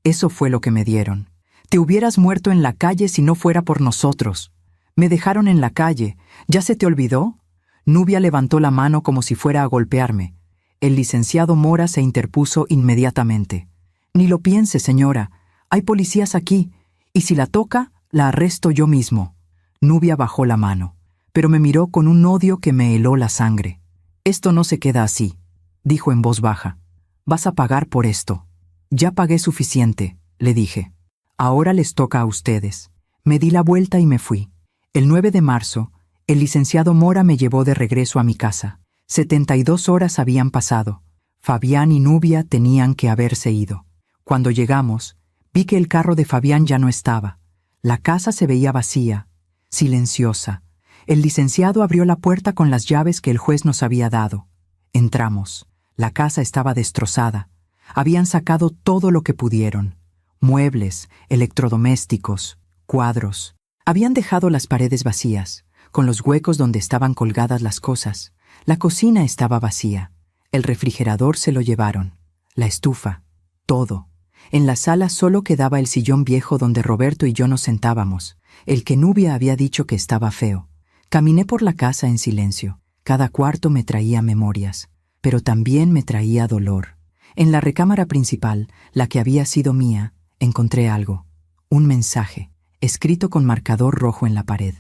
Eso fue lo que me dieron. Te hubieras muerto en la calle si no fuera por nosotros. Me dejaron en la calle. ¿Ya se te olvidó?». Nubia levantó la mano como si fuera a golpearme. El licenciado Mora se interpuso inmediatamente. «Ni lo piense, señora. Hay policías aquí, y si la toca, la arresto yo mismo». Nubia bajó la mano, pero me miró con un odio que me heló la sangre. «Esto no se queda así», dijo en voz baja. «Vas a pagar por esto». «Ya pagué suficiente», le dije. «Ahora les toca a ustedes». Me di la vuelta y me fui. El 9 de marzo, el licenciado Mora me llevó de regreso a mi casa. 72 horas habían pasado. Fabián y Nubia tenían que haberse ido. Cuando llegamos, vi que el carro de Fabián ya no estaba. La casa se veía vacía, silenciosa. El licenciado abrió la puerta con las llaves que el juez nos había dado. Entramos. La casa estaba destrozada. Habían sacado todo lo que pudieron. Muebles, electrodomésticos, cuadros. Habían dejado las paredes vacías, con los huecos donde estaban colgadas las cosas. La cocina estaba vacía. El refrigerador se lo llevaron. La estufa. Todo. En la sala solo quedaba el sillón viejo donde Roberto y yo nos sentábamos, el que Nubia había dicho que estaba feo. Caminé por la casa en silencio. Cada cuarto me traía memorias, pero también me traía dolor. En la recámara principal, la que había sido mía, encontré algo. Un mensaje, escrito con marcador rojo en la pared.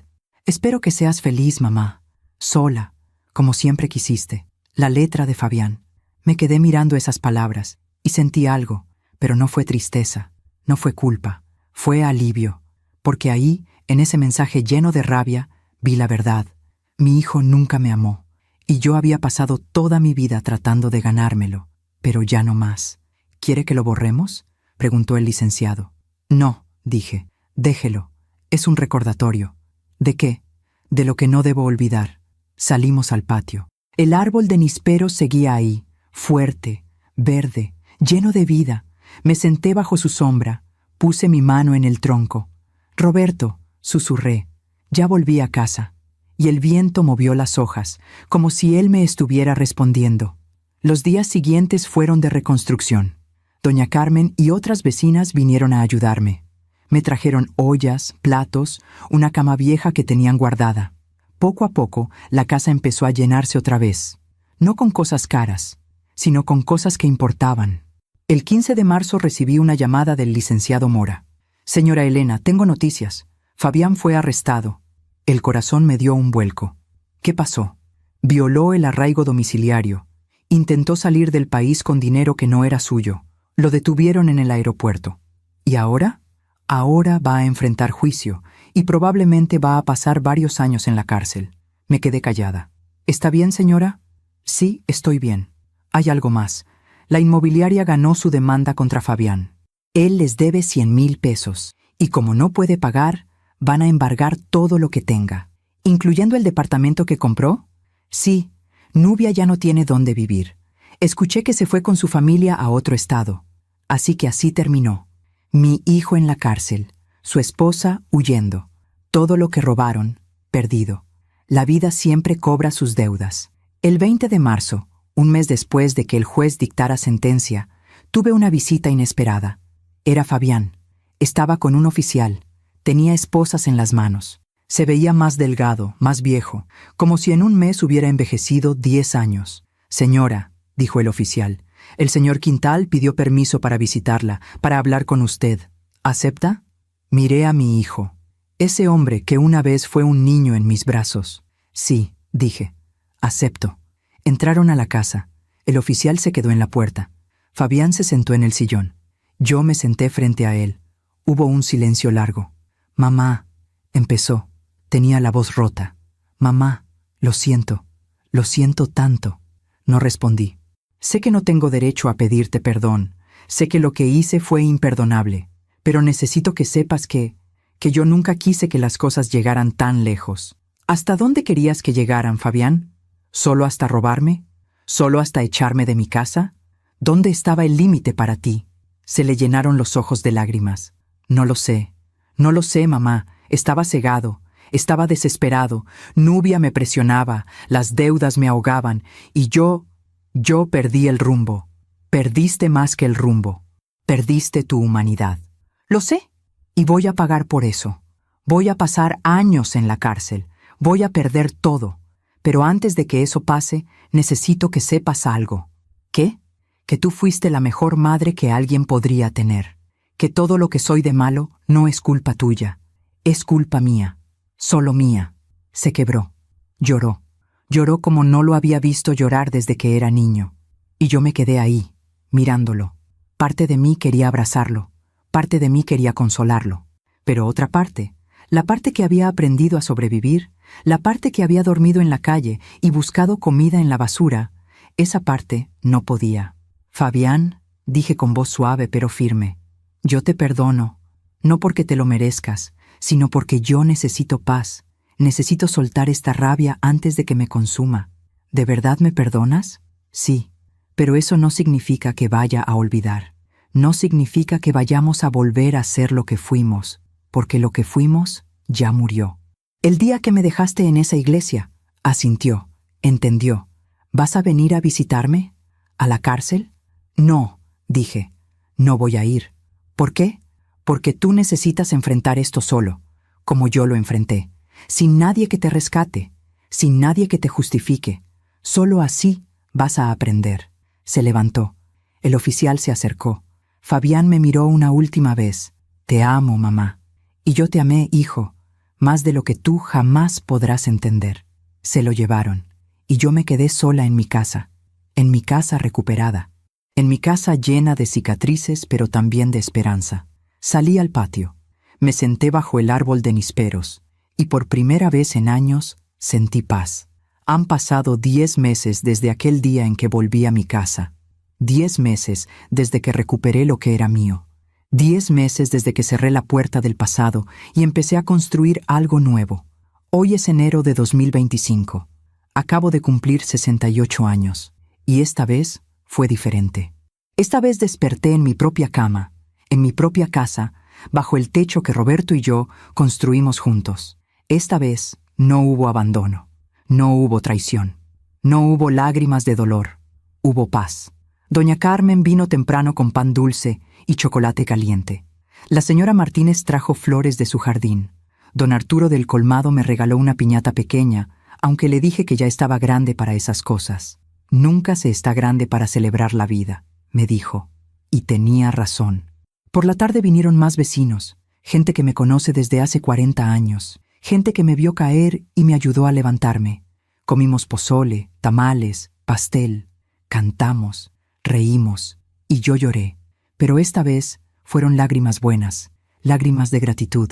«Espero que seas feliz, mamá. Sola, como siempre quisiste». La letra de Fabián. Me quedé mirando esas palabras y sentí algo, pero no fue tristeza, no fue culpa, fue alivio, porque ahí, en ese mensaje lleno de rabia, vi la verdad. Mi hijo nunca me amó, y yo había pasado toda mi vida tratando de ganármelo, pero ya no más. «¿Quiere que lo borremos?», preguntó el licenciado. «No», dije, «déjelo. Es un recordatorio». «¿De qué?». «De lo que no debo olvidar». Salimos al patio. El árbol de níspero seguía ahí, fuerte, verde, lleno de vida. Me senté bajo su sombra, puse mi mano en el tronco. «Roberto», susurré, «ya volví a casa». Y el viento movió las hojas, como si él me estuviera respondiendo. Los días siguientes fueron de reconstrucción. Doña Carmen y otras vecinas vinieron a ayudarme. Me trajeron ollas, platos, una cama vieja que tenían guardada. Poco a poco, la casa empezó a llenarse otra vez, no con cosas caras, sino con cosas que importaban. El 15 de marzo recibí una llamada del licenciado Mora. «Señora Elena, tengo noticias. Fabián fue arrestado». El corazón me dio un vuelco. ¿Qué pasó? Violó el arraigo domiciliario. Intentó salir del país con dinero que no era suyo. Lo detuvieron en el aeropuerto. ¿Y ahora? Ahora va a enfrentar juicio y probablemente va a pasar varios años en la cárcel. Me quedé callada. ¿Está bien, señora? Sí, estoy bien. Hay algo más. La inmobiliaria ganó su demanda contra Fabián. Él les debe 100,000 pesos y como no puede pagar, van a embargar todo lo que tenga. ¿Incluyendo el departamento que compró? Sí, Nubia ya no tiene dónde vivir. Escuché que se fue con su familia a otro estado. Así que así terminó. Mi hijo en la cárcel, su esposa huyendo. Todo lo que robaron, perdido. La vida siempre cobra sus deudas. El 20 de marzo, un mes después de que el juez dictara sentencia, tuve una visita inesperada. Era Fabián. Estaba con un oficial. Tenía esposas en las manos. Se veía más delgado, más viejo, como si en un mes hubiera envejecido 10 años. «Señora», dijo el oficial, «el señor Quintal pidió permiso para visitarla, para hablar con usted. ¿Acepta?» Miré a mi hijo. Ese hombre que una vez fue un niño en mis brazos. «Sí», dije, «acepto». Entraron a la casa. El oficial se quedó en la puerta. Fabián se sentó en el sillón. Yo me senté frente a él. Hubo un silencio largo. «Mamá», empezó. Tenía la voz rota. «Mamá, lo siento tanto». No respondí. Sé que no tengo derecho a pedirte perdón. Sé que lo que hice fue imperdonable. Pero necesito que sepas que yo nunca quise que las cosas llegaran tan lejos. ¿Hasta dónde querías que llegaran, Fabián? ¿Solo hasta robarme? ¿Solo hasta echarme de mi casa? ¿Dónde estaba el límite para ti? Se le llenaron los ojos de lágrimas. No lo sé, mamá. Estaba cegado. Estaba desesperado. Nubia me presionaba, las deudas me ahogaban, y yo perdí el rumbo. Perdiste más que el rumbo. Perdiste tu humanidad. Lo sé, y voy a pagar por eso. Voy a pasar años en la cárcel. Voy a perder todo. Pero antes de que eso pase, necesito que sepas algo. ¿Qué? Que tú fuiste la mejor madre que alguien podría tener. Que todo lo que soy de malo no es culpa tuya. Es culpa mía. Solo mía. Se quebró. Lloró. Lloró como no lo había visto llorar desde que era niño. Y yo me quedé ahí, mirándolo. Parte de mí quería abrazarlo. Parte de mí quería consolarlo. Pero otra parte, la parte que había aprendido a sobrevivir, la parte que había dormido en la calle y buscado comida en la basura, esa parte no podía. «Fabián», dije con voz suave pero firme, «yo te perdono, no porque te lo merezcas, sino porque yo necesito paz, necesito soltar esta rabia antes de que me consuma. ¿De verdad me perdonas?» «Sí, pero eso no significa que vaya a olvidar. No significa que vayamos a volver a ser lo que fuimos, porque lo que fuimos ya murió». «El día que me dejaste en esa iglesia», asintió, entendió. «¿Vas a venir a visitarme? ¿A la cárcel?» «No», dije, «no voy a ir». «¿Por qué?» «Porque tú necesitas enfrentar esto solo, como yo lo enfrenté, sin nadie que te rescate, sin nadie que te justifique. Solo así vas a aprender». Se levantó. El oficial se acercó. Fabián me miró una última vez. «Te amo, mamá. Y yo te amé, hijo, más de lo que tú jamás podrás entender». Se lo llevaron, y yo me quedé sola en mi casa recuperada, en mi casa llena de cicatrices pero también de esperanza. Salí al patio, me senté bajo el árbol de nísperos, y por primera vez en años sentí paz. Han pasado 10 meses desde aquel día en que volví a mi casa. 10 meses desde que recuperé lo que era mío. 10 meses desde que cerré la puerta del pasado y empecé a construir algo nuevo. Hoy es enero de 2025. Acabo de cumplir 68 años. Y esta vez fue diferente. Esta vez desperté en mi propia cama, en mi propia casa, bajo el techo que Roberto y yo construimos juntos. Esta vez no hubo abandono, no hubo traición, no hubo lágrimas de dolor, hubo paz. Doña Carmen vino temprano con pan dulce y chocolate caliente. La señora Martínez trajo flores de su jardín. Don Arturo del colmado me regaló una piñata pequeña, aunque le dije que ya estaba grande para esas cosas. Nunca se está grande para celebrar la vida, me dijo. Y tenía razón. Por la tarde vinieron más vecinos, gente que me conoce desde hace 40 años, gente que me vio caer y me ayudó a levantarme. Comimos pozole, tamales, pastel, cantamos, reímos, y yo lloré. Pero esta vez fueron lágrimas buenas, lágrimas de gratitud,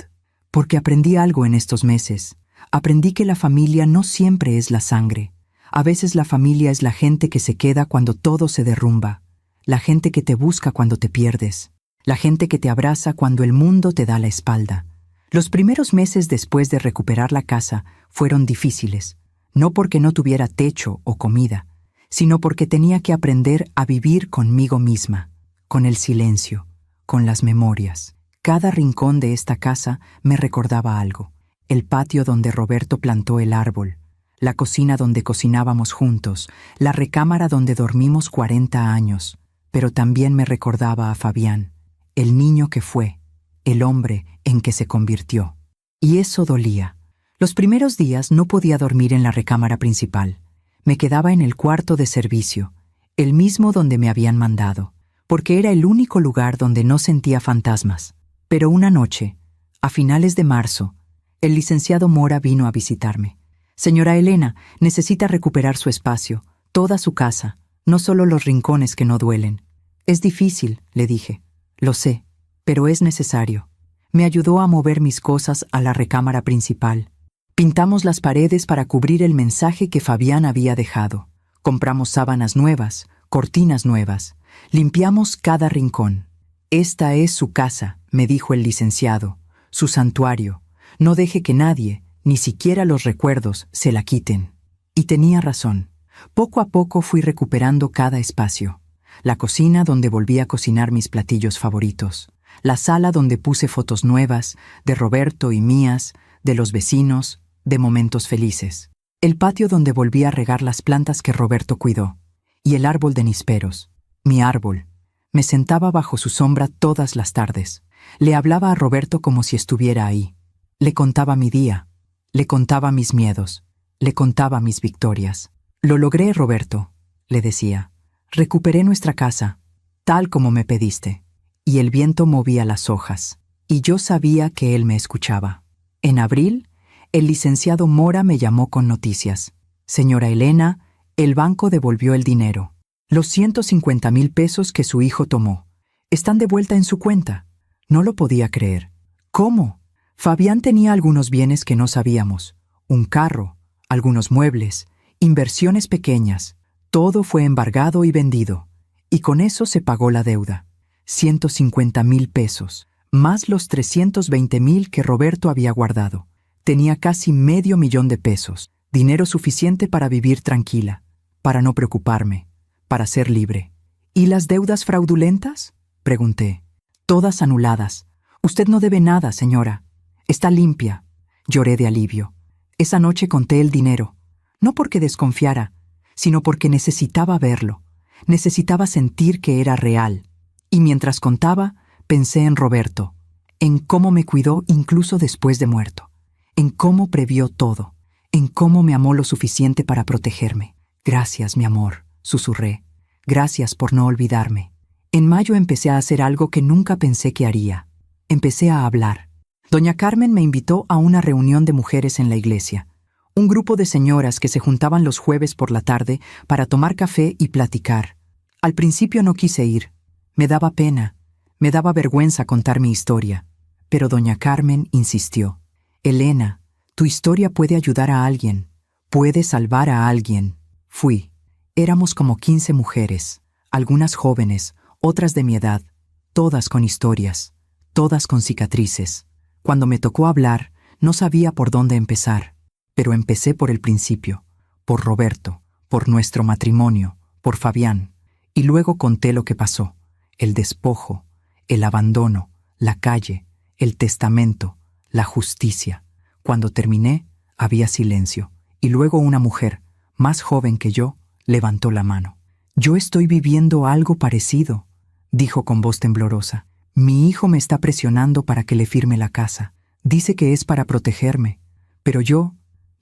porque aprendí algo en estos meses. Aprendí que la familia no siempre es la sangre. A veces la familia es la gente que se queda cuando todo se derrumba, la gente que te busca cuando te pierdes, la gente que te abraza cuando el mundo te da la espalda. Los primeros meses después de recuperar la casa fueron difíciles, no porque no tuviera techo o comida, sino porque tenía que aprender a vivir conmigo misma, con el silencio, con las memorias. Cada rincón de esta casa me recordaba algo. El patio donde Roberto plantó el árbol, la cocina donde cocinábamos juntos, la recámara donde dormimos 40 años, pero también me recordaba a Fabián, el niño que fue, el hombre en que se convirtió. Y eso dolía. Los primeros días no podía dormir en la recámara principal. Me quedaba en el cuarto de servicio, el mismo donde me habían mandado, porque era el único lugar donde no sentía fantasmas. Pero una noche, a finales de marzo, el licenciado Mora vino a visitarme. Señora Elena, necesita recuperar su espacio, toda su casa, no solo los rincones que no duelen. Es difícil, le dije. Lo sé, pero es necesario. Me ayudó a mover mis cosas a la recámara principal. Pintamos las paredes para cubrir el mensaje que Fabián había dejado. Compramos sábanas nuevas, cortinas nuevas. Limpiamos cada rincón. Esta es su casa, me dijo el licenciado, su santuario. No deje que nadie, ni siquiera los recuerdos, se la quiten. Y tenía razón. Poco a poco fui recuperando cada espacio. La cocina donde volví a cocinar mis platillos favoritos. La sala donde puse fotos nuevas, de Roberto y mías, de los vecinos, de momentos felices. El patio donde volví a regar las plantas que Roberto cuidó. Y el árbol de nísperos, mi árbol. Me sentaba bajo su sombra todas las tardes. Le hablaba a Roberto como si estuviera ahí. Le contaba mi día. Le contaba mis miedos. Le contaba mis victorias. Lo logré, Roberto, le decía. Recuperé nuestra casa, tal como me pediste. Y el viento movía las hojas. Y yo sabía que él me escuchaba. En abril, el licenciado Mora me llamó con noticias. Señora Elena, el banco devolvió el dinero. Los 150,000 pesos que su hijo tomó. Están de vuelta en su cuenta. No lo podía creer. ¿Cómo? Fabián tenía algunos bienes que no sabíamos. Un carro, algunos muebles, inversiones pequeñas. Todo fue embargado y vendido. Y con eso se pagó la deuda. 150,000 pesos, más los 320,000 que Roberto había guardado. Tenía casi $500,000 de pesos, dinero suficiente para vivir tranquila, para no preocuparme, para ser libre. ¿Y las deudas fraudulentas? Pregunté. Todas anuladas. Usted no debe nada, señora. Está limpia. Lloré de alivio. Esa noche conté el dinero, no porque desconfiara, sino porque necesitaba verlo. Necesitaba sentir que era real. Y mientras contaba, pensé en Roberto, en cómo me cuidó incluso después de muerto, en cómo previó todo, en cómo me amó lo suficiente para protegerme. Gracias, mi amor, susurré. Gracias por no olvidarme. En mayo empecé a hacer algo que nunca pensé que haría. Empecé a hablar. Doña Carmen me invitó a una reunión de mujeres en la iglesia. Un grupo de señoras que se juntaban los jueves por la tarde para tomar café y platicar. Al principio no quise ir. Me daba pena, me daba vergüenza contar mi historia. Pero doña Carmen insistió. Elena, tu historia puede ayudar a alguien, puede salvar a alguien. Fui. Éramos como 15 mujeres, algunas jóvenes, otras de mi edad, todas con historias, todas con cicatrices. Cuando me tocó hablar, no sabía por dónde empezar, pero empecé por el principio, por Roberto, por nuestro matrimonio, por Fabián, y luego conté lo que pasó, el despojo, el abandono, la calle, el testamento, la justicia. Cuando terminé, había silencio, y luego una mujer, más joven que yo, levantó la mano. Yo estoy viviendo algo parecido, dijo con voz temblorosa. Mi hijo me está presionando para que le firme la casa. Dice que es para protegerme, pero yo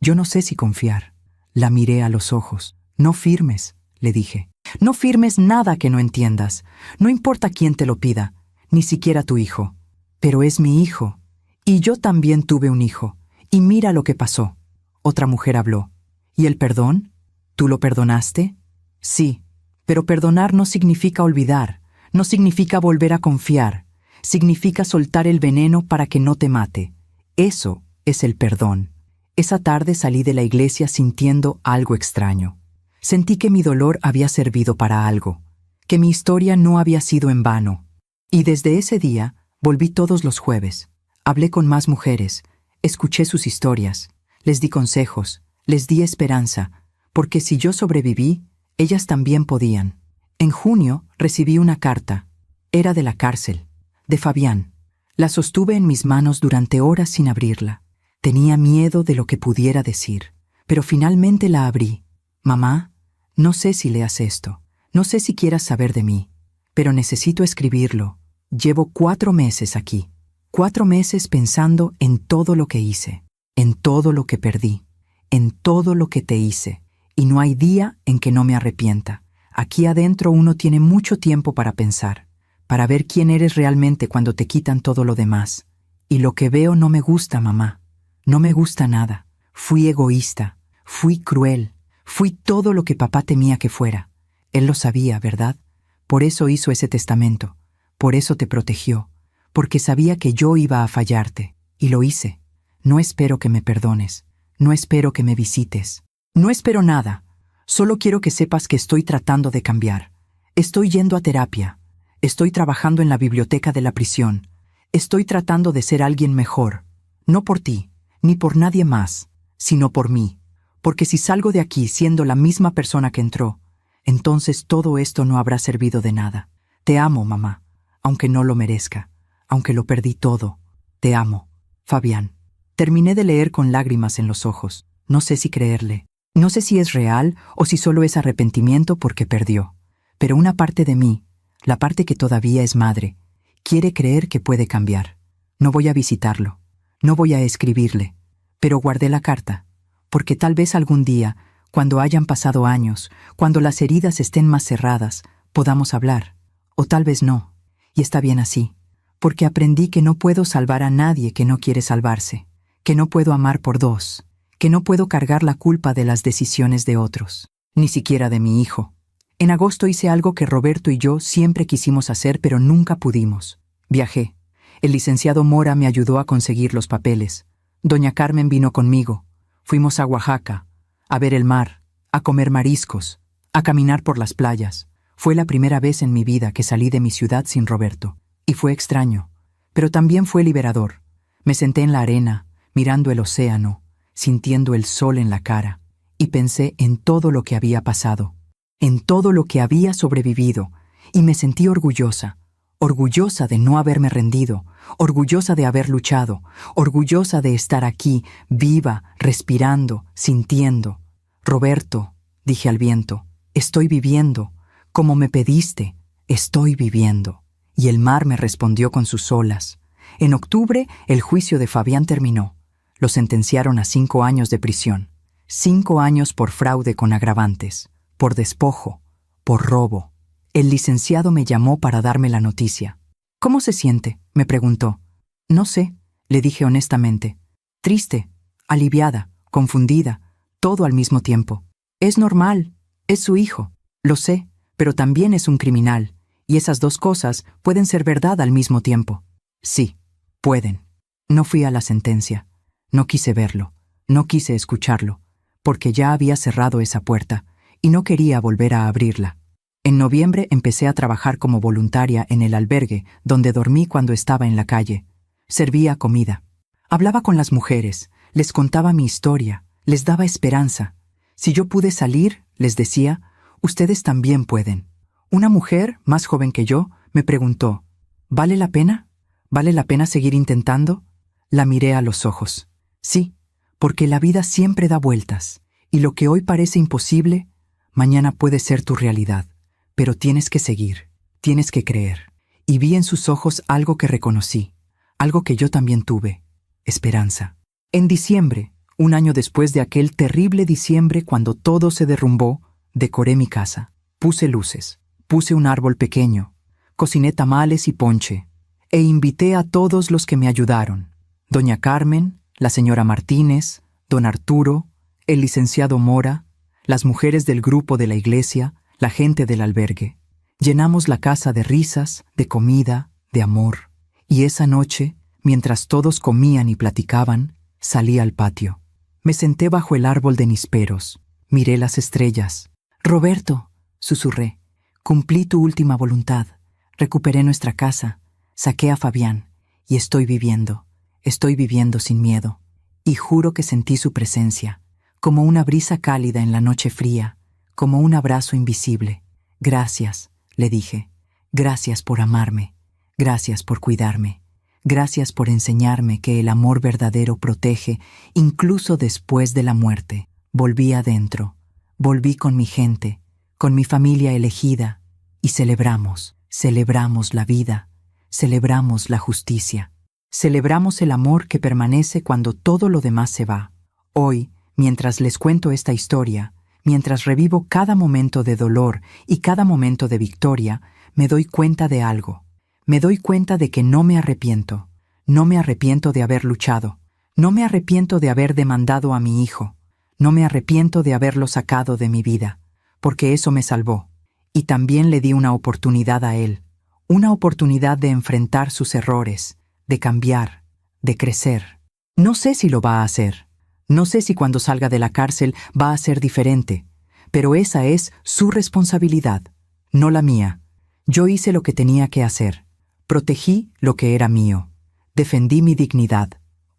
no sé si confiar. La miré a los ojos. No firmes, le dije. No firmes nada que no entiendas. No importa quién te lo pida, ni siquiera tu hijo. Pero es mi hijo. Y yo también tuve un hijo. Y mira lo que pasó. Otra mujer habló. ¿Y el perdón? ¿Tú lo perdonaste? Sí, pero perdonar no significa olvidar, no significa volver a confiar, significa soltar el veneno para que no te mate. Eso es el perdón. Esa tarde salí de la iglesia sintiendo algo extraño. Sentí que mi dolor había servido para algo, que mi historia no había sido en vano. Y desde ese día volví todos los jueves. Hablé con más mujeres, escuché sus historias, les di consejos, les di esperanza, porque si yo sobreviví, ellas también podían. En junio recibí una carta. Era de la cárcel, de Fabián. La sostuve en mis manos durante horas sin abrirla. Tenía miedo de lo que pudiera decir, pero finalmente la abrí. Mamá, no sé si leas esto, no sé si quieras saber de mí, pero necesito escribirlo. Llevo 4 meses aquí, 4 meses pensando en todo lo que hice, en todo lo que perdí, en todo lo que te hice, y no hay día en que no me arrepienta. Aquí adentro uno tiene mucho tiempo para pensar, para ver quién eres realmente cuando te quitan todo lo demás. Y lo que veo no me gusta, mamá. No me gusta nada. Fui egoísta, fui cruel, fui todo lo que papá temía que fuera. Él lo sabía, ¿verdad? Por eso hizo ese testamento, por eso te protegió, porque sabía que yo iba a fallarte, y lo hice. No espero que me perdones, no espero que me visites. No espero nada, solo quiero que sepas que estoy tratando de cambiar. Estoy yendo a terapia, estoy trabajando en la biblioteca de la prisión, estoy tratando de ser alguien mejor, no por ti, ni por nadie más, sino por mí, porque si salgo de aquí siendo la misma persona que entró, entonces todo esto no habrá servido de nada. Te amo, mamá, aunque no lo merezca, aunque lo perdí todo. Te amo, Fabián. Terminé de leer con lágrimas en los ojos. No sé si creerle. No sé si es real o si solo es arrepentimiento porque perdió. Pero una parte de mí, la parte que todavía es madre, quiere creer que puede cambiar. No voy a visitarlo, no voy a escribirle, pero guardé la carta, porque tal vez algún día, cuando hayan pasado años, cuando las heridas estén más cerradas, podamos hablar. O tal vez no, y está bien así, porque aprendí que no puedo salvar a nadie que no quiere salvarse, que no puedo amar por dos, que no puedo cargar la culpa de las decisiones de otros, ni siquiera de mi hijo. En agosto hice algo que Roberto y yo siempre quisimos hacer, pero nunca pudimos. Viajé. El licenciado Mora me ayudó a conseguir los papeles. Doña Carmen vino conmigo. Fuimos a Oaxaca, a ver el mar, a comer mariscos, a caminar por las playas. Fue la primera vez en mi vida que salí de mi ciudad sin Roberto. Y fue extraño, pero también fue liberador. Me senté en la arena, mirando el océano, sintiendo el sol en la cara, y pensé en todo lo que había pasado, en todo lo que había sobrevivido, y me sentí orgullosa, orgullosa de no haberme rendido, orgullosa de haber luchado, orgullosa de estar aquí, viva, respirando, sintiendo. Roberto, dije al viento, estoy viviendo, como me pediste, estoy viviendo. Y el mar me respondió con sus olas. En octubre, el juicio de Fabián terminó. Lo sentenciaron a 5 años de prisión. 5 años por fraude con agravantes, por despojo, por robo. El licenciado me llamó para darme la noticia. ¿Cómo se siente?, me preguntó. No sé, le dije honestamente. Triste, aliviada, confundida, todo al mismo tiempo. Es normal, es su hijo, lo sé, pero también es un criminal, y esas dos cosas pueden ser verdad al mismo tiempo. Sí, pueden. No fui a la sentencia. No quise verlo, no quise escucharlo, porque ya había cerrado esa puerta y no quería volver a abrirla. En noviembre empecé a trabajar como voluntaria en el albergue donde dormí cuando estaba en la calle. Servía comida. Hablaba con las mujeres, les contaba mi historia, les daba esperanza. Si yo pude salir, les decía, ustedes también pueden. Una mujer, más joven que yo, me preguntó, ¿vale la pena? ¿Vale la pena seguir intentando? La miré a los ojos. Sí, porque la vida siempre da vueltas, y lo que hoy parece imposible, mañana puede ser tu realidad. Pero tienes que seguir, tienes que creer. Y vi en sus ojos algo que reconocí, algo que yo también tuve. esperanza. En diciembre, un año después de aquel terrible diciembre cuando todo se derrumbó, decoré mi casa. Puse luces, puse un árbol pequeño, cociné tamales y ponche, e invité a todos los que me ayudaron. Doña Carmen, la señora Martínez, don Arturo, el licenciado Mora, las mujeres del grupo de la iglesia, la gente del albergue. Llenamos la casa de risas, de comida, de amor. Y esa noche, mientras todos comían y platicaban, salí al patio. Me senté bajo el árbol de nísperos. Miré las estrellas. «Roberto», susurré, «cumplí tu última voluntad. Recuperé nuestra casa. Saqué a Fabián. Y estoy viviendo sin miedo. Y juro que sentí su presencia, como una brisa cálida en la noche fría, como un abrazo invisible. Gracias», le dije. «Gracias por amarme. Gracias por cuidarme. Gracias por enseñarme que el amor verdadero protege incluso después de la muerte». Volví adentro. Volví con mi gente, con mi familia elegida, y celebramos la vida, celebramos la justicia, celebramos el amor que permanece cuando todo lo demás se va. Hoy, mientras les cuento esta historia, mientras revivo cada momento de dolor y cada momento de victoria, me doy cuenta de algo. Me doy cuenta de que no me arrepiento. No me arrepiento de haber luchado. No me arrepiento de haber demandado a mi hijo. No me arrepiento de haberlo sacado de mi vida, porque eso me salvó. Y también le di una oportunidad a él, una oportunidad de enfrentar sus errores, de cambiar, de crecer. No sé si lo va a hacer. No sé si cuando salga de la cárcel va a ser diferente, pero esa es su responsabilidad, no la mía. Yo hice lo que tenía que hacer. Protegí lo que era mío. Defendí mi dignidad.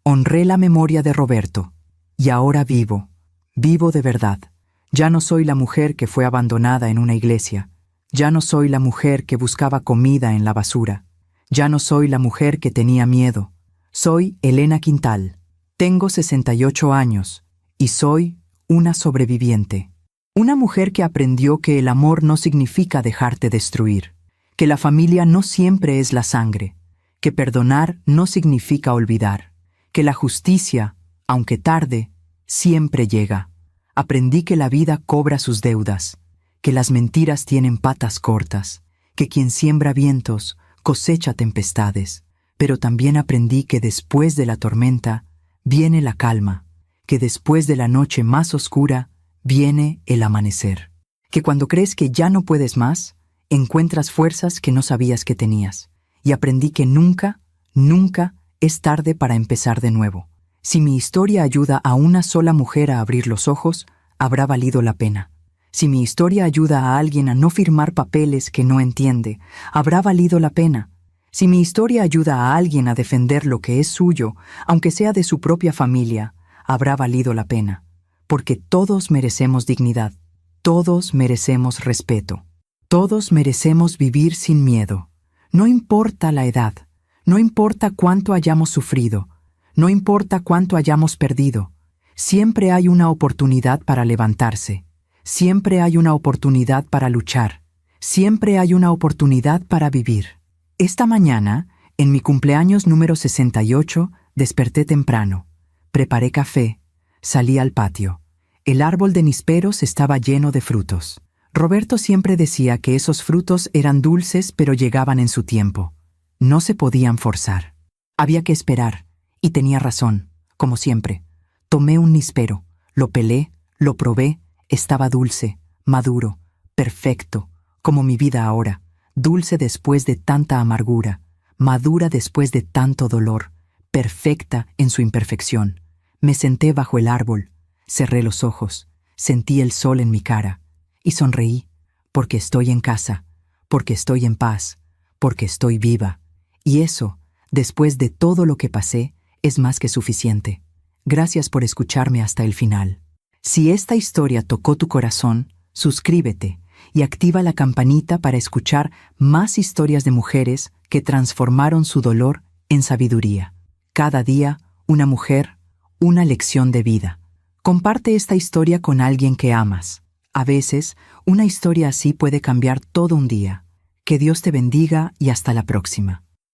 Honré la memoria de Roberto. Y ahora vivo de verdad. Ya no soy la mujer que fue abandonada en una iglesia. Ya no soy la mujer que buscaba comida en la basura. Ya no soy la mujer que tenía miedo. Soy Elena Quintal. Tengo 68 años y soy una sobreviviente. Una mujer que aprendió que el amor no significa dejarte destruir, que la familia no siempre es la sangre, que perdonar no significa olvidar, que la justicia, aunque tarde, siempre llega. Aprendí que la vida cobra sus deudas, que las mentiras tienen patas cortas, que quien siembra vientos cosecha tempestades, pero también aprendí que después de la tormenta viene la calma, que después de la noche más oscura viene el amanecer, que cuando crees que ya no puedes más, encuentras fuerzas que no sabías que tenías, y aprendí que nunca es tarde para empezar de nuevo. Si mi historia ayuda a una sola mujer a abrir los ojos, habrá valido la pena. Si mi historia ayuda a alguien a no firmar papeles que no entiende, habrá valido la pena. Si mi historia ayuda a alguien a defender lo que es suyo, aunque sea de su propia familia, habrá valido la pena. Porque todos merecemos dignidad, todos merecemos respeto, todos merecemos vivir sin miedo. No importa la edad, no importa cuánto hayamos sufrido, no importa cuánto hayamos perdido, siempre hay una oportunidad para levantarse, siempre hay una oportunidad para luchar, siempre hay una oportunidad para vivir. Esta mañana, en mi cumpleaños número 68, desperté temprano, preparé café, salí al patio. El árbol de nísperos estaba lleno de frutos. Roberto siempre decía que esos frutos eran dulces pero llegaban en su tiempo. No se podían forzar. Había que esperar. Y tenía razón, como siempre. Tomé un níspero, lo pelé, lo probé, estaba dulce, maduro, perfecto, como mi vida ahora, dulce después de tanta amargura, madura después de tanto dolor, perfecta en su imperfección. Me senté bajo el árbol, cerré los ojos, sentí el sol en mi cara y sonreí, porque estoy en casa, porque estoy en paz, porque estoy viva. Y eso, después de todo lo que pasé, es más que suficiente. Gracias por escucharme hasta el final. Si esta historia tocó tu corazón, suscríbete y activa la campanita para escuchar más historias de mujeres que transformaron su dolor en sabiduría. Cada día, una mujer, una lección de vida. Comparte esta historia con alguien que amas. A veces, una historia así puede cambiar todo un día. Que Dios te bendiga y hasta la próxima.